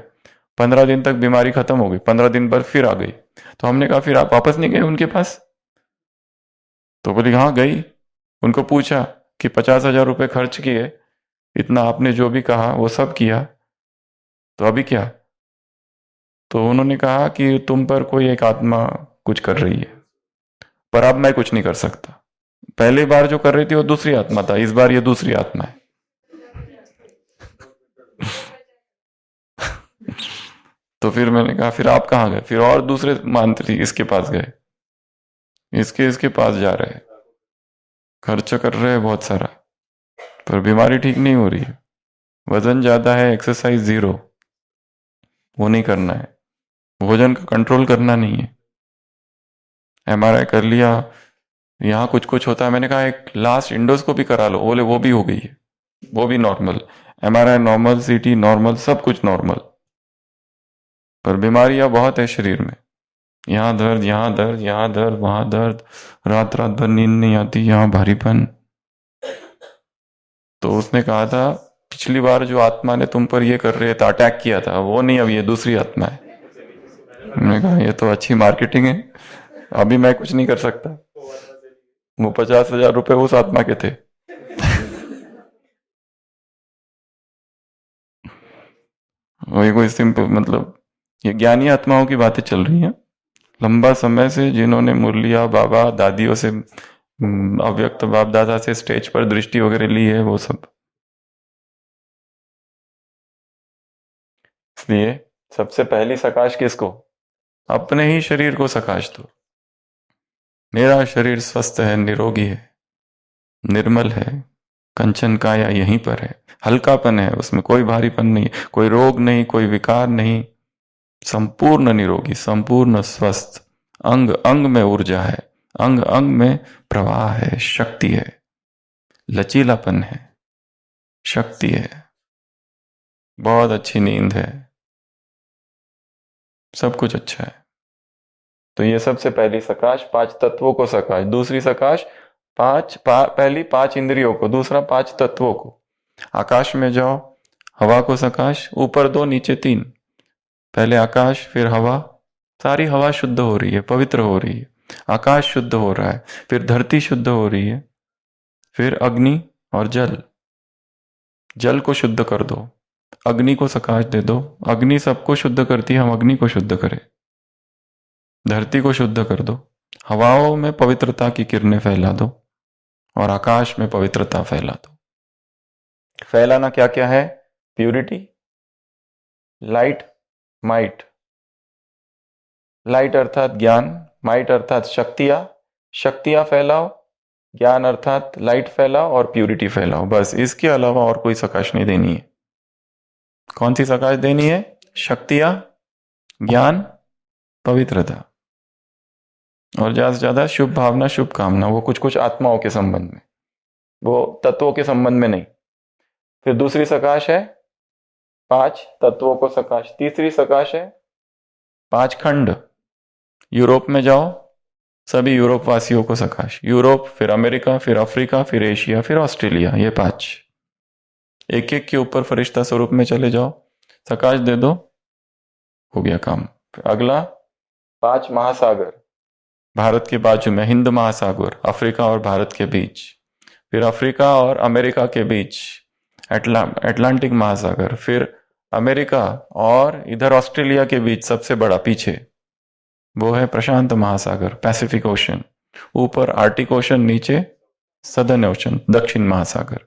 15 दिन तक बीमारी खत्म हो गई। 15 दिन पर फिर आ गई। तो हमने कहा फिर आप वापस नहीं गए उनके पास? तो बोली हाँ गई। उनको पूछा कि 50,000 रुपये खर्च किए, इतना आपने जो भी कहा वो सब किया, तो अभी क्या? तो उन्होंने कहा कि तुम पर कोई एक आत्मा कुछ कर रही है, पर अब मैं कुछ नहीं कर सकता। पहली बार जो कर रही थी वो दूसरी आत्मा था, इस बार ये दूसरी आत्मा है। तो फिर मैंने कहा फिर आप कहाँ गए? फिर और दूसरे मांत्री इसके पास गए, इसके पास जा रहे हैं, खर्च कर रहे हैं बहुत सारा, पर बीमारी ठीक नहीं हो रही है। वजन ज्यादा है, एक्सरसाइज 0, वो नहीं करना है, भोजन का कंट्रोल करना नहीं है, MRI कर लिया, यहाँ कुछ कुछ होता है। मैंने कहा एक लास्ट इंडोस्कोपी करा लो, बोले वो भी हो गई है, वो भी normal, MRI normal, CT normal, सब कुछ नॉर्मल, पर बीमारियां बहुत है शरीर में। यहाँ दर्द, यहाँ दर्द, यहाँ दर्द, वहां दर्द, रात रात भर नींद नहीं आती, यहाँ भारीपन। तो उसने कहा था पिछली बार जो आत्मा ने तुम पर ये कर रहे था, अटैक किया था, वो नहीं, अब ये दूसरी आत्मा है। मैंने कहा ये तो अच्छी मार्केटिंग है, अभी मैं कुछ नहीं कर सकता। वो 50,000 रुपये उस आत्मा के थे। वही कोई सिंपल, मतलब ये ज्ञानी आत्माओं की बातें चल रही हैं, लंबा समय से जिन्होंने मुरलिया बाबा दादियों से, अव्यक्त बाप दादा से स्टेज पर दृष्टि वगैरह ली है, वो सब। इसलिए सबसे पहली सकाश किसको? अपने ही शरीर को सकाश दो। मेरा शरीर स्वस्थ है, निरोगी है, निर्मल है, कंचन काया यहीं पर है, हल्कापन है, उसमें कोई भारीपन नहीं, कोई रोग नहीं, कोई विकार नहीं, संपूर्ण निरोगी, संपूर्ण स्वस्थ, अंग अंग में ऊर्जा है, अंग अंग में प्रवाह है, शक्ति है, लचीलापन है, शक्ति है, बहुत अच्छी नींद है, सब कुछ अच्छा है। तो ये सबसे पहली सकाश, 5 तत्वों को सकाश। दूसरी सकाश पहली 5 इंद्रियों को, दूसरा 5 तत्वों को। आकाश में जाओ, हवा को सकाश, ऊपर 2 नीचे 3। पहले आकाश फिर हवा, सारी हवा शुद्ध हो रही है, पवित्र हो रही है, आकाश शुद्ध हो रहा है, फिर धरती शुद्ध हो रही है, फिर अग्नि और जल, जल को शुद्ध कर दो, अग्नि को सकाश दे दो, अग्नि सबको शुद्ध करती है, हम अग्नि को शुद्ध करें, धरती को शुद्ध कर दो, हवाओं में पवित्रता की किरणें फैला दो और आकाश में पवित्रता फैला दो। फैलाना क्या क्या है? Purity, light, might. लाइट अर्थात ज्ञान, माइट अर्थात शक्तियां, शक्तियां फैलाओ, ज्ञान अर्थात लाइट फैलाओ और प्यूरिटी फैलाओ। बस, इसके अलावा और कोई सकाश नहीं देनी है। कौन सी सकाश देनी है? शक्तियां, ज्ञान, पवित्रता और ज्यादा से ज्यादा शुभ भावना, शुभ कामना। वो कुछ कुछ आत्माओं के संबंध में, वो तत्वों के संबंध में नहीं। फिर दूसरी सकाश है 5 तत्वों को सकाश। तीसरी सकाश है 5 खंड। यूरोप में जाओ, सभी यूरोप वासियों को सकाश। यूरोप, फिर अमेरिका, फिर अफ्रीका, फिर एशिया, फिर ऑस्ट्रेलिया, ये 5। एक एक के ऊपर फरिश्ता स्वरूप में चले जाओ, सकाश दे दो, हो गया काम। अगला 5 महासागर। भारत के बाजू में हिंद महासागर, अफ्रीका और भारत के बीच, फिर अफ्रीका और अमेरिका के बीच अटलांटिक महासागर, फिर अमेरिका और इधर ऑस्ट्रेलिया के बीच सबसे बड़ा पीछे वो है प्रशांत महासागर, पैसिफिक ओशन। ऊपर आर्टिक ओशन, नीचे सदर्न ओशन, दक्षिण महासागर।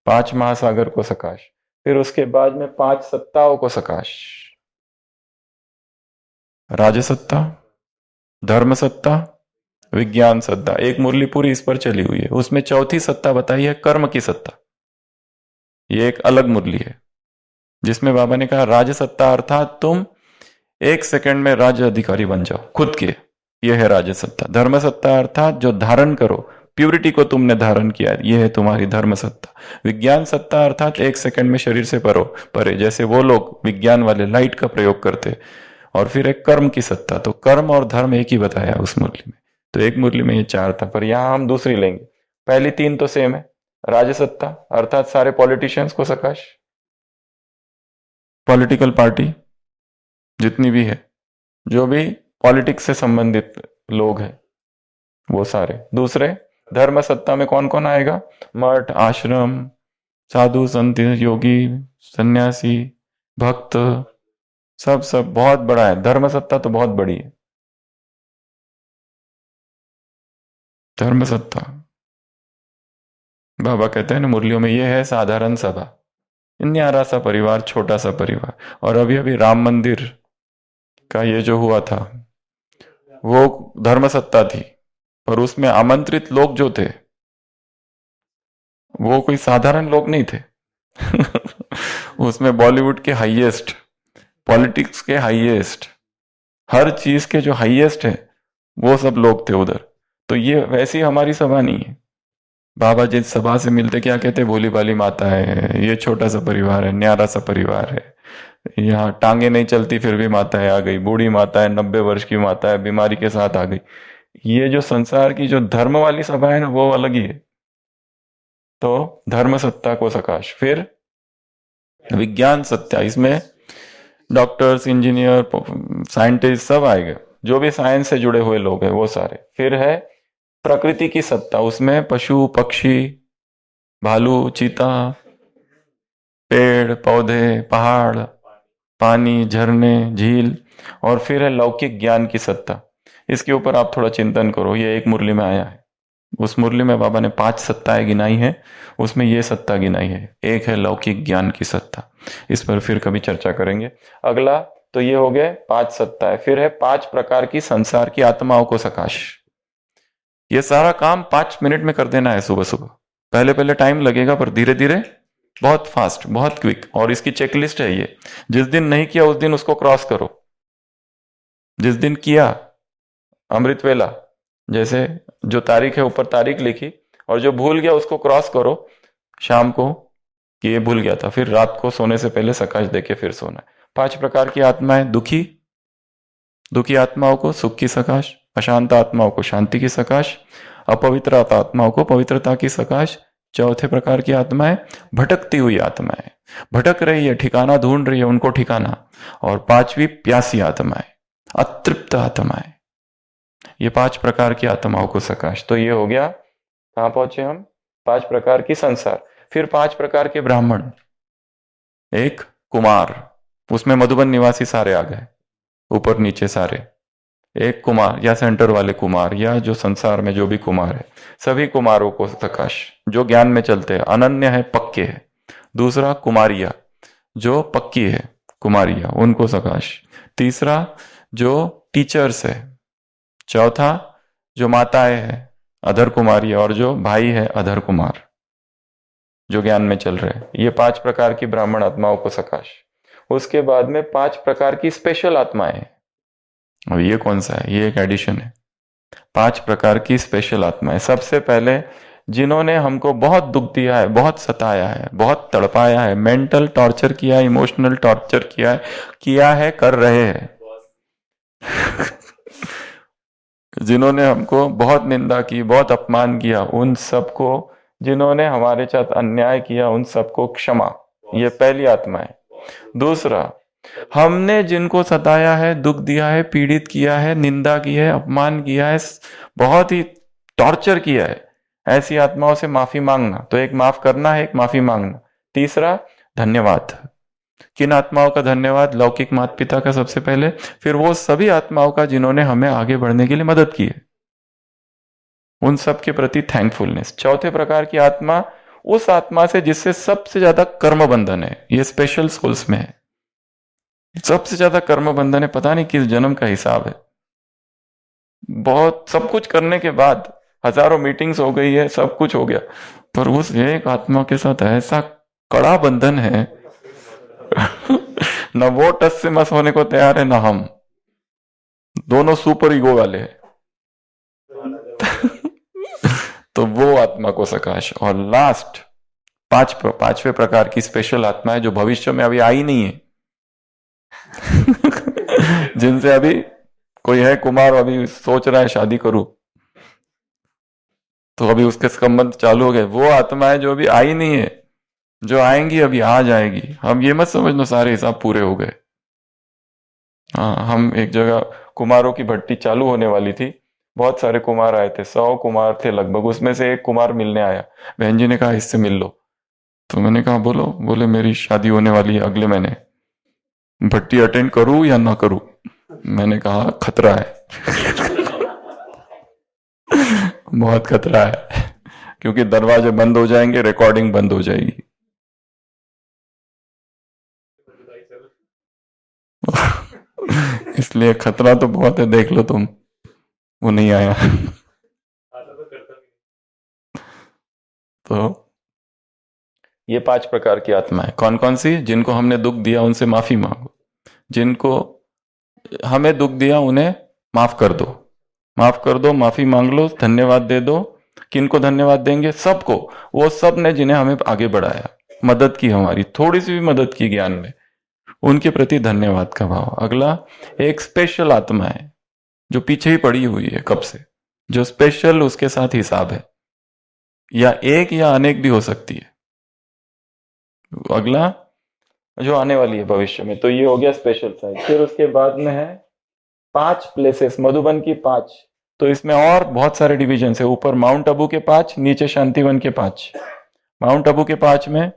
5 महासागर को सकाश। फिर उसके बाद में 5 सत्ताओं को सकाश। राजसत्ता, धर्म सत्ता, विज्ञान सत्ता। एक मुरली पूरी इस पर चली हुई है। उसमें चौथी सत्ता बताई है कर्म की सत्ता। ये एक अलग मुरली है जिसमें बाबा ने कहा राजसत्ता अर्थात तुम 1 सेकंड में राज्य अधिकारी बन जाओ खुद के, यह है राज्य सत्ता। धर्म सत्ता अर्थात जो धारण करो, प्यूरिटी को तुमने धारण किया, यह है तुम्हारी धर्म सत्ता। विज्ञान सत्ता अर्थात 1 सेकंड में शरीर से परे, जैसे वो लोग विज्ञान वाले लाइट का प्रयोग करते। और फिर एक कर्म की सत्ता। तो कर्म और धर्म एक ही बताया उस मुरली में। तो एक मुरली में ये 4 था, पर यहां हम दूसरी लेंगे। पहली 3 तो सेम है। राजसत्ता अर्थात सारे पॉलिटिशियंस को सकाश, पॉलिटिकल पार्टी जितनी भी है, जो भी पॉलिटिक्स से संबंधित लोग हैं वो सारे। दूसरे धर्म सत्ता में कौन कौन आएगा? मठ, आश्रम, साधु, संत, योगी, सन्यासी, भक्त, सब बहुत बड़ा है। धर्म सत्ता तो बहुत बड़ी है। धर्म सत्ता बाबा कहते हैं ना मुरलियों में, ये है साधारण सभा, न्यारा सा परिवार, छोटा सा परिवार। और अभी अभी राम मंदिर का ये जो हुआ था वो धर्म सत्ता थी, और उसमें आमंत्रित लोग जो थे वो कोई साधारण लोग नहीं थे। उसमें बॉलीवुड के हाईएस्ट, पॉलिटिक्स के हाईएस्ट, हर चीज के जो हाईएस्ट है वो सब लोग थे उधर। तो ये वैसी हमारी सभा नहीं है। बाबा जिस सभा से मिलते क्या कहते? भोली भाली माता है, ये छोटा सा परिवार है, न्यारा सा परिवार है, यहाँ टांगे नहीं चलती फिर भी माता है आ गई, बूढ़ी माता है, 90 वर्ष की माता है, बीमारी के साथ आ गई। ये जो संसार की जो धर्म वाली सभा है ना, वो अलग ही है। तो धर्म सत्ता को सकाश। फिर विज्ञान सत्ता, इसमें डॉक्टर्स, इंजीनियर, साइंटिस्ट सब आएंगे, जो भी साइंस से जुड़े हुए लोग हैं वो सारे। फिर है प्रकृति की सत्ता, उसमें पशु, पक्षी, भालू, चीता, पेड़ पौधे, पहाड़, पानी, झरने, झील। और फिर है लौकिक ज्ञान की सत्ता। इसके ऊपर आप थोड़ा चिंतन करो, ये एक मुरली में आया है। उस मुरली में बाबा ने 5 सत्ताएं गिनाई है, उसमें ये सत्ता गिनाई है। एक है लौकिक ज्ञान की सत्ता, इस पर फिर कभी चर्चा करेंगे। अगला तो ये हो गए 5 सत्ताएं। फिर है 5 प्रकार की संसार की आत्माओं को सकाश। ये सारा काम 5 मिनट में कर देना है सुबह सुबह, पहले पहले टाइम लगेगा, पर धीरे धीरे बहुत फास्ट, बहुत क्विक। और इसकी चेकलिस्ट है ये, जिस दिन नहीं किया उस दिन उसको क्रॉस करो। जिस दिन किया अमृत वेला, जैसे जो तारीख है ऊपर तारीख लिखी, और जो भूल गया उसको क्रॉस करो शाम को कि ये भूल गया था, फिर रात को सोने से पहले सकाश देके फिर सोना है। 5 प्रकार की आत्माएं, दुखी आत्माओं को सुख की सकाश, अशांत आत्माओं को शांति की सकाश, अपवित्र आत्माओं को पवित्रता की सकाश। चौथे प्रकार की आत्माएं भटकती हुई आत्माएं, भटक रही है, ठिकाना ढूंढ रही है, उनको ठिकाना। और 5वीं प्यासी आत्माएं, अतृप्त आत्माएं। ये 5 प्रकार की आत्माओं को सकाश। तो ये हो गया, कहां पहुंचे हम? 5 प्रकार की संसार। फिर 5 प्रकार के ब्राह्मण। एक कुमार, उसमें मधुबन निवासी सारे आ गए, ऊपर नीचे सारे। एक कुमार या सेंटर वाले कुमार, या जो संसार में जो भी कुमार है, सभी कुमारों को सकाश, जो ज्ञान में चलते हैं, अनन्य है, पक्के है। दूसरा कुमारिया, जो पक्की है कुमारिया, उनको सकाश। तीसरा जो टीचर्स है। चौथा जो माताएं है, अधर कुमारिया, और जो भाई है अधर कुमार, जो ज्ञान में चल रहे हैं। ये 5 प्रकार की ब्राह्मण आत्माओं को सकाश। उसके बाद में 5 प्रकार की स्पेशल आत्माएं हैं। अब ये कौन सा है? ये एक एडिशन है। 5 प्रकार की स्पेशल आत्माएं। सबसे पहले जिन्होंने हमको बहुत दुख दिया है, बहुत सताया है, बहुत तड़पाया है, मेंटल टॉर्चर किया है, इमोशनल टॉर्चर किया है, कर रहे हैं। जिन्होंने हमको बहुत निंदा की, बहुत अपमान किया, उन सबको, जिन्होंने हमारे साथ अन्याय किया, उन सबको क्षमा। ये पहली आत्मा है। दूसरा, हमने जिनको सताया है, दुख दिया है, पीड़ित किया है, निंदा की है, अपमान किया है, बहुत ही टॉर्चर किया है, ऐसी आत्माओं से माफी मांगना। तो एक माफ करना है, एक माफी मांगना। तीसरा धन्यवाद। किन आत्माओं का धन्यवाद? लौकिक माता पिता का सबसे पहले, फिर वो सभी आत्माओं का जिन्होंने हमें आगे बढ़ने के लिए मदद की है, उन सब के प्रति थैंकफुलनेस। चौथे प्रकार की आत्मा, उस आत्मा से जिससे सबसे ज्यादा कर्म बंधन है। ये स्पेशल सोल्स में है, सबसे ज्यादा कर्म बंधन है। पता नहीं किस जन्म का हिसाब है। बहुत सब कुछ करने के बाद, हजारों मीटिंग्स हो गई है, सब कुछ हो गया, पर उस एक आत्मा के साथ ऐसा कड़ा बंधन है न वो टस से मस होने को तैयार है, ना हम। दोनों सुपर ईगो वाले हैं। तो वो आत्मा को सकाश। और लास्ट 5वें प्रकार की स्पेशल आत्मा है, जो भविष्य में अभी आई नहीं है। जिनसे अभी कोई है कुमार, अभी सोच रहा है शादी करूं, तो अभी उसके संबंध चालू हो गए। वो आत्मा है जो अभी आई नहीं है, जो आएंगी, अभी आ जाएगी। हम ये मत समझना सारे हिसाब पूरे हो गए। हाँ, हम एक जगह कुमारों की भट्टी चालू होने वाली थी, बहुत सारे कुमार आए थे, 100 कुमार थे लगभग। उसमें से एक कुमार मिलने आया। बहन जी ने कहा इससे मिल लो। तो मैंने कहा बोलो। बोले मेरी शादी होने वाली है अगले महीने, भट्टी अटेंड करूं या ना करूं? मैंने कहा खतरा है। बहुत खतरा है, क्योंकि दरवाजे बंद हो जाएंगे, रिकॉर्डिंग बंद हो जाएगी। इसलिए खतरा तो बहुत है, देख लो तुम। वो नहीं आया। तो ये 5 प्रकार की आत्मा है। कौन कौन सी? जिनको हमने दुख दिया उनसे माफी मांगो, जिनको हमें दुख दिया उन्हें माफ कर दो, माफ कर दो, माफी मांग लो, धन्यवाद दे दो। किनको धन्यवाद देंगे? सबको। वो सब ने जिन्हें हमें आगे बढ़ाया, मदद की, हमारी थोड़ी सी भी मदद की ज्ञान में, उनके प्रति धन्यवाद का भाव। अगला एक स्पेशल आत्मा है, जो पीछे ही पड़ी हुई है कब से, जो स्पेशल उसके साथ हिसाब है, या एक या अनेक भी हो सकती है। अगला जो आने वाली है भविष्य में। तो ये हो गया स्पेशल साइड। फिर उसके बाद में है 5 प्लेसेस, मधुबन की 5। तो इसमें और बहुत सारे डिविजन है। ऊपर माउंट आबू के 5, नीचे शांतिवन के 5। माउंट आबू के 5 में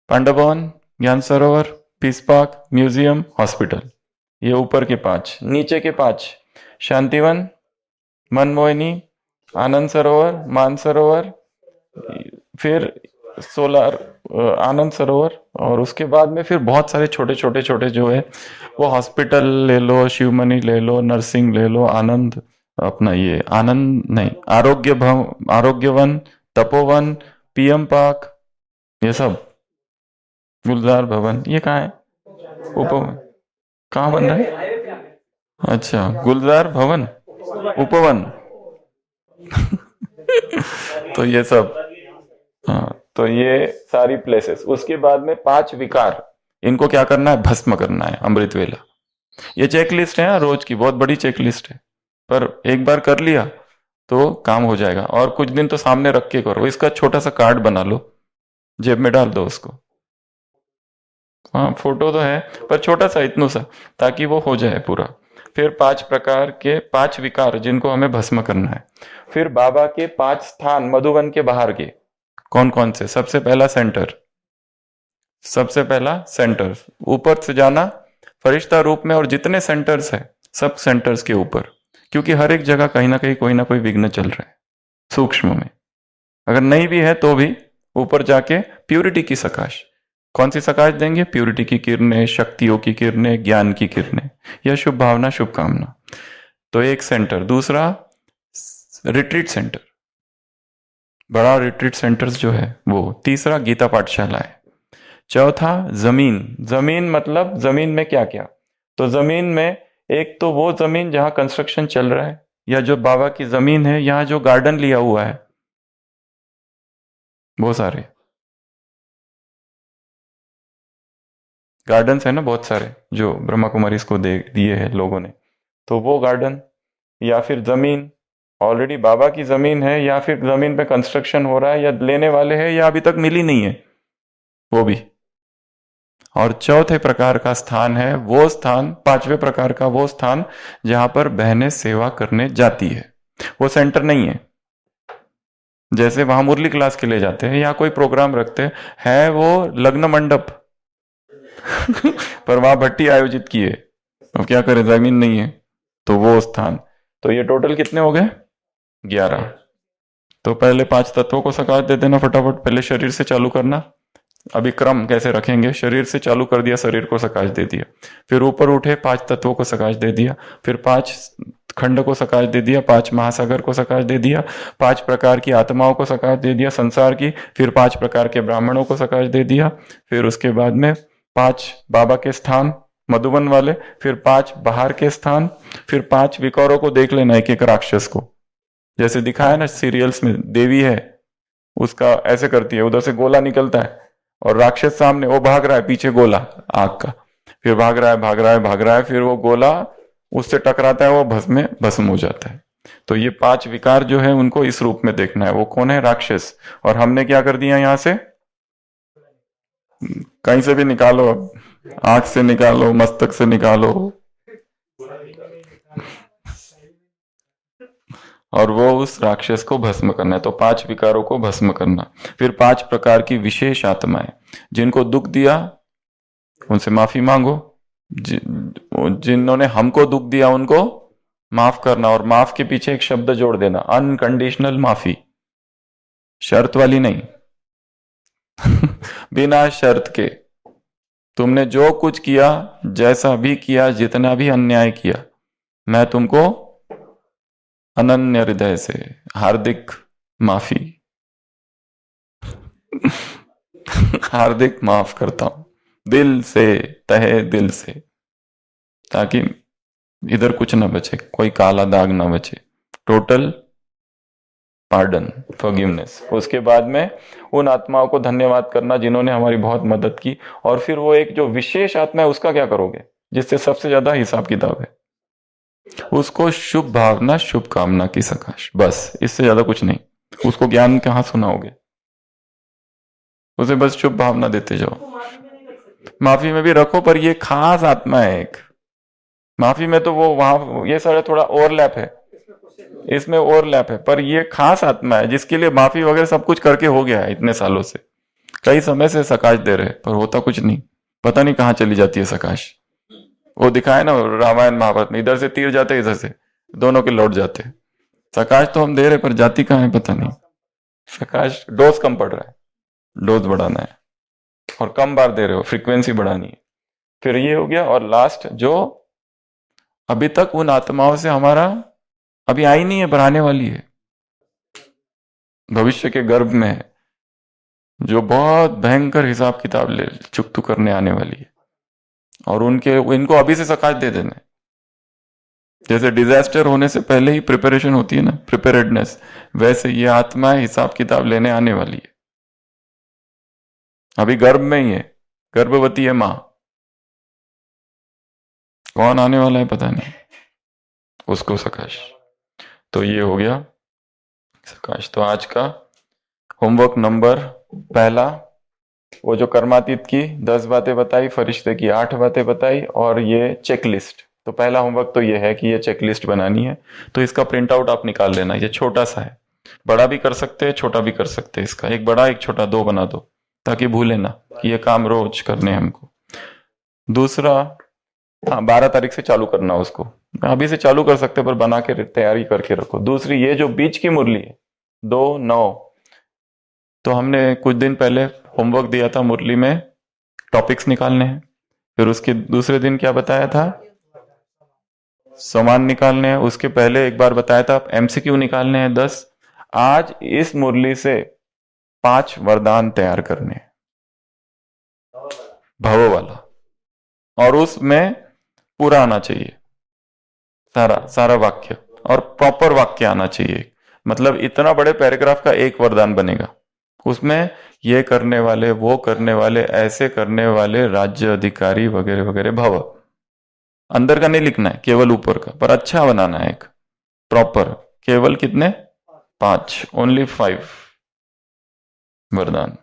पांडव भवन, ज्ञान सरोवर, पीस पार्क, म्यूजियम, हॉस्पिटल, ये ऊपर के 5। नीचे के 5 शांतिवन, मनमोहिनी, आनंद सरोवर, मानसरोवर, फिर सोलार आनंद सरोवर, और उसके बाद में फिर बहुत सारे छोटे छोटे जो है वो हॉस्पिटल ले लो, शिवमणि ले लो, नर्सिंग ले लो, आनंद, अपना ये आनंद नहीं, आरोग्यवन, तपोवन, पीएम पार्क, ये सब, गुलजार भवन, ये कहाँ है? उपवन कहाँ बन रहा है? अच्छा, गुलजार भवन, उपवन। तो ये सब, हाँ, तो ये सारी प्लेसेस। उसके बाद में 5 विकार, इनको क्या करना है? भस्म करना है, अमृत वेला। ये चेक लिस्ट है रोज की, बहुत बड़ी चेक लिस्ट है, पर एक बार कर लिया तो काम हो जाएगा। और कुछ दिन तो सामने रख के करो, इसका छोटा सा कार्ड बना लो, जेब में डाल दो उसको। हाँ, फोटो तो है पर छोटा सा, इतना सा, ताकि वो हो जाए पूरा। फिर 5 प्रकार के 5 विकार जिनको हमें भस्म करना है। फिर बाबा के 5 स्थान मधुबन के बाहर के कौन कौन से? सबसे पहला सेंटर, सबसे पहला सेंटर, ऊपर से जाना फरिश्ता रूप में, और जितने सेंटर्स है सब सेंटर्स के ऊपर, क्योंकि हर एक जगह कहीं ना कहीं कोई ना कोई विघ्न चल रहा है सूक्ष्म में। अगर नहीं भी है तो भी ऊपर जाके प्यूरिटी की सकाश, कौन सी सकाश देंगे? प्यूरिटी की किरणें, शक्तियों की किरणें, ज्ञान की किरणें, या शुभ भावना, शुभकामना। तो एक सेंटर। दूसरा रिट्रीट सेंटर, बड़ा रिट्रीट सेंटर्स जो है वो। तीसरा गीता पाठशाला है। चौथा जमीन, जमीन मतलब जमीन में क्या क्या? तो जमीन में एक तो वो जमीन जहां कंस्ट्रक्शन चल रहा है, या जो बाबा की जमीन है, यहाँ जो गार्डन लिया हुआ है, बहुत सारे गार्डन्स है ना, बहुत सारे जो ब्रह्मा कुमारी इसको दे दिए हैं लोगों ने, तो वो गार्डन, या फिर जमीन ऑलरेडी बाबा की जमीन है, या फिर जमीन पे कंस्ट्रक्शन हो रहा है, या लेने वाले हैं, या अभी तक मिली नहीं है, वो भी। और चौथे प्रकार का स्थान है वो स्थान, 5वें प्रकार का वो स्थान जहां पर बहनें सेवा करने जाती है। वो सेंटर नहीं है, जैसे वहां मुरली क्लास के लिए जाते हैं या कोई प्रोग्राम रखते हैं, वो लग्न मंडप। पर वहां भट्टी आयोजित की है, अब क्या करें, जमीन नहीं है, तो वो स्थान। तो ये टोटल कितने हो गए? 11। तो पहले 5 तत्वों को सकाश दे देना फटाफट, पहले शरीर से चालू करना। अभी क्रम कैसे रखेंगे? शरीर से चालू कर दिया, शरीर को सकाश दे दिया, फिर ऊपर उठे 5 तत्वों को सकाश दे दिया, फिर 5 खंड को सकाश दे दिया, 5 महासागर को सकाश दे दिया, 5 प्रकार की आत्माओं को सकाश दे दिया संसार की, फिर 5 प्रकार के ब्राह्मणों को सकाश दे दिया, फिर उसके बाद में 5 बाबा के स्थान मधुबन वाले, फिर 5 बाहर के स्थान, फिर 5 विकारों को देख लेना, एक एक राक्षस को, जैसे दिखाया ना सीरियल्स में, देवी है उसका ऐसे करती है, उधर से गोला निकलता है और राक्षस सामने, वो भाग रहा है, पीछे गोला आग का, फिर भाग रहा है भाग रहा है भाग रहा है, फिर वो गोला उससे टकराता है, वो भस्म हो जाता है। तो ये 5 विकार जो है उनको इस रूप में देखना है। वो कौन है? राक्षस। और हमने क्या कर दिया यहां से, कहीं से भी निकालो, आंख से निकालो, मस्तक से निकालो, और वो उस राक्षस को भस्म करना है। तो 5 विकारों को भस्म करना। फिर 5 प्रकार की विशेष आत्माएं, जिनको दुख दिया उनसे माफी मांगो, जिन्होंने हमको दुख दिया उनको माफ करना, और माफ के पीछे एक शब्द जोड़ देना, अनकंडीशनल माफी, शर्त वाली नहीं। बिना शर्त के तुमने जो कुछ किया, जैसा भी किया, जितना भी अन्याय किया, मैं तुमको अनन्य हृदय से हार्दिक माफी हार्दिक माफ करता हूं, दिल से, तहे दिल से, ताकि इधर कुछ ना बचे, कोई काला दाग ना बचे। Total pardon, forgiveness. उसके बाद में उन आत्माओं को धन्यवाद करना जिन्होंने हमारी बहुत मदद की। और फिर वो एक जो विशेष आत्मा है उसका क्या करोगे, जिससे सबसे ज्यादा हिसाब किताब है? उसको शुभ भावना, शुभकामना की सकाश, बस, इससे ज्यादा कुछ नहीं। उसको ज्ञान कहाँ सुनाओगे? उसे बस शुभ भावना देते जाओ। माफी में भी रखो, पर ये खास आत्मा है एक। माफी में तो वो वहां, ये सारा थोड़ा ओवरलैप है, इसमें ओवरलैप है, पर ये खास आत्मा है जिसके लिए माफी वगैरह सब कुछ करके हो गया है इतने सालों से, कई समय से सकाश दे रहे, पर होता कुछ नहीं, पता नहीं कहाँ चली जाती है सकाश। वो दिखाए ना रामायण महाभारत में, इधर से तीर जाते, इधर से दोनों के लौट जाते। सकाश तो हम दे रहे, पर जाती कहाँ है पता नहीं। सकाश डोज कम पड़ रहा है, डोज बढ़ाना है, और कम बार दे रहे हो, फ्रीक्वेंसी बढ़ानी है। फिर ये हो गया। और लास्ट, जो अभी तक उन आत्माओं से हमारा अभी आई नहीं है, पर आने वाली है, भविष्य के गर्भ में है, जो बहुत भयंकर हिसाब किताब ले चुकतू करने आने वाली है, और इनको अभी से सकाश दे देना। जैसे डिजास्टर होने से पहले ही प्रिपरेशन होती है ना, प्रिपेयर्डनेस, वैसे ये आत्मा हिसाब किताब लेने आने वाली है। अभी गर्भ में ही है, गर्भवती है मां, कौन आने वाला है पता नहीं, उसको सकाश। तो ये हो गया सकाश। तो आज का होमवर्क नंबर पहला, वो जो कर्मातीत की 10 बातें बताई, फरिश्ते की 8 बातें बताई, और ये चेकलिस्ट। तो पहला होमवर्क तो ये है कि ये चेकलिस्ट बनानी है। तो इसका प्रिंट आउट आप निकाल लेना, ये छोटा सा है, बड़ा भी कर सकते हैं छोटा भी कर सकते हैं, इसका एक बड़ा एक छोटा 2 बना दो, ताकि भूले ना कि ये काम रोज करने हैं हमको। दूसरा, हाँ 12 तारीख से चालू करना उसको, अभी से चालू कर सकते पर बना के तैयारी करके रखो। दूसरी, ये जो बीच की मुरली है 2-9, तो हमने कुछ दिन पहले होमवर्क दिया था, मुरली में टॉपिक्स निकालने हैं। फिर उसके दूसरे दिन क्या बताया था, समान निकालने हैं। उसके पहले एक बार बताया था एमसीक्यू निकालने हैं 10। आज इस मुरली से 5 वरदान तैयार करने हैं, भव वाला, और उसमें पूरा आना चाहिए, सारा वाक्य, और प्रॉपर वाक्य आना चाहिए। मतलब इतना बड़े पैराग्राफ का एक वरदान बनेगा, उसमें ये करने वाले, वो करने वाले, ऐसे करने वाले, राज्य अधिकारी वगैरह वगैरह, भव। अंदर का नहीं लिखना है, केवल ऊपर का, पर अच्छा बनाना है एक प्रॉपर। केवल कितने, 5, ओनली 5 वरदान।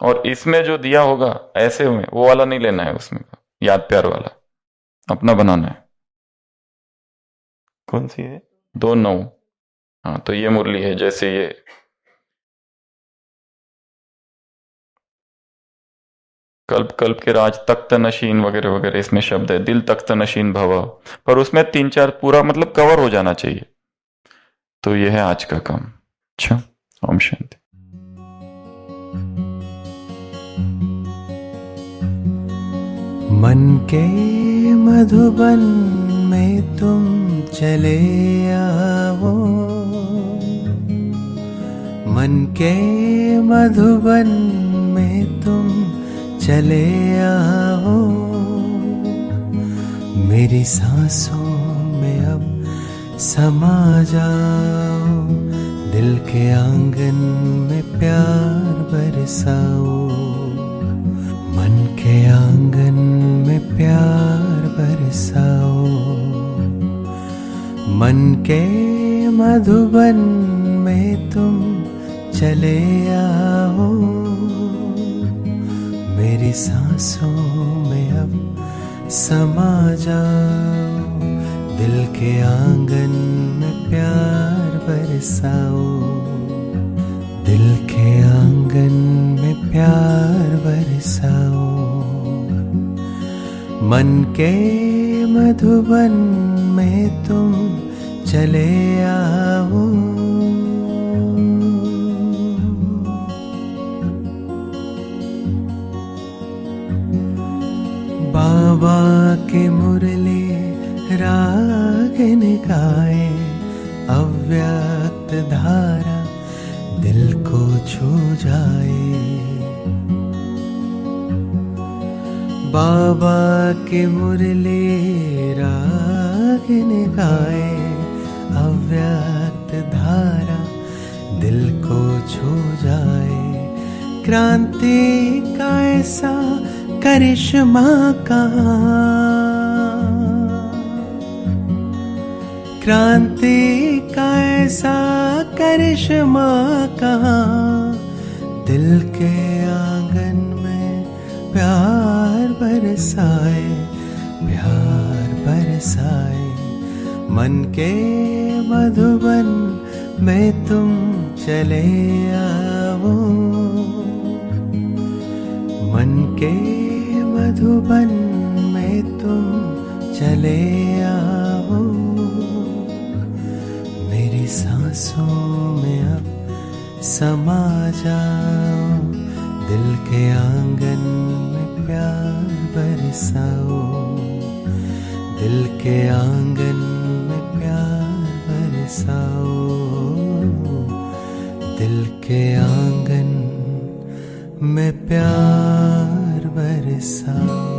और इसमें जो दिया होगा ऐसे में, वो वाला नहीं लेना है, उसमें का याद प्यार वाला अपना बनाना है। कौन सी है, 2-9। हाँ, तो ये मुरली है, जैसे ये कल्प कल्प के राज, तख्त नशीन वगैरह वगैरह, इसमें शब्द है, दिल तख्त नशीन भव, पर उसमें 3-4 पूरा मतलब कवर हो जाना चाहिए। तो ये है आज का काम। अच्छा, ओम शांति। मन के मधुबन में तुम चले आओ, मन के मधुबन में तुम चले आओ, मेरी सांसों में अब समा जाओ, दिल के आंगन में प्यार बरसाओ, मन के आंगन में प्यार बरसाओ, मन के मधुबन में तुम चले आओ, मेरी सांसों में अब समा जाओ, दिल के आंगन में प्यार बरसाओ, दिल के आंगन में प्यार बरसाओ, मन के मधुबन में तुम चले आओ। बाबा के मुरली रागन गाए, अव्यक्त धारा दिल को छू जाए, बाबा के मुरली रागन गाए, अव्यक्त धारा दिल को छू जाए, क्रांति का ऐसा करिश्मा कहाँ, क्रांति का ऐसा करिश्मा कहाँ, दिल के आंगन में प्यार बरसाए, प्यार बरसाए, मन के मधुबन में तुम चले आओ, मन के मधुबन में तुम चले आओ, मेरी सांसों में अब समा जाओ, दिल के आंगन में प्यार बरसाओ, दिल के आंगन में प्यार बरसाओ, दिल के आंगन में प्यार बरसाओ।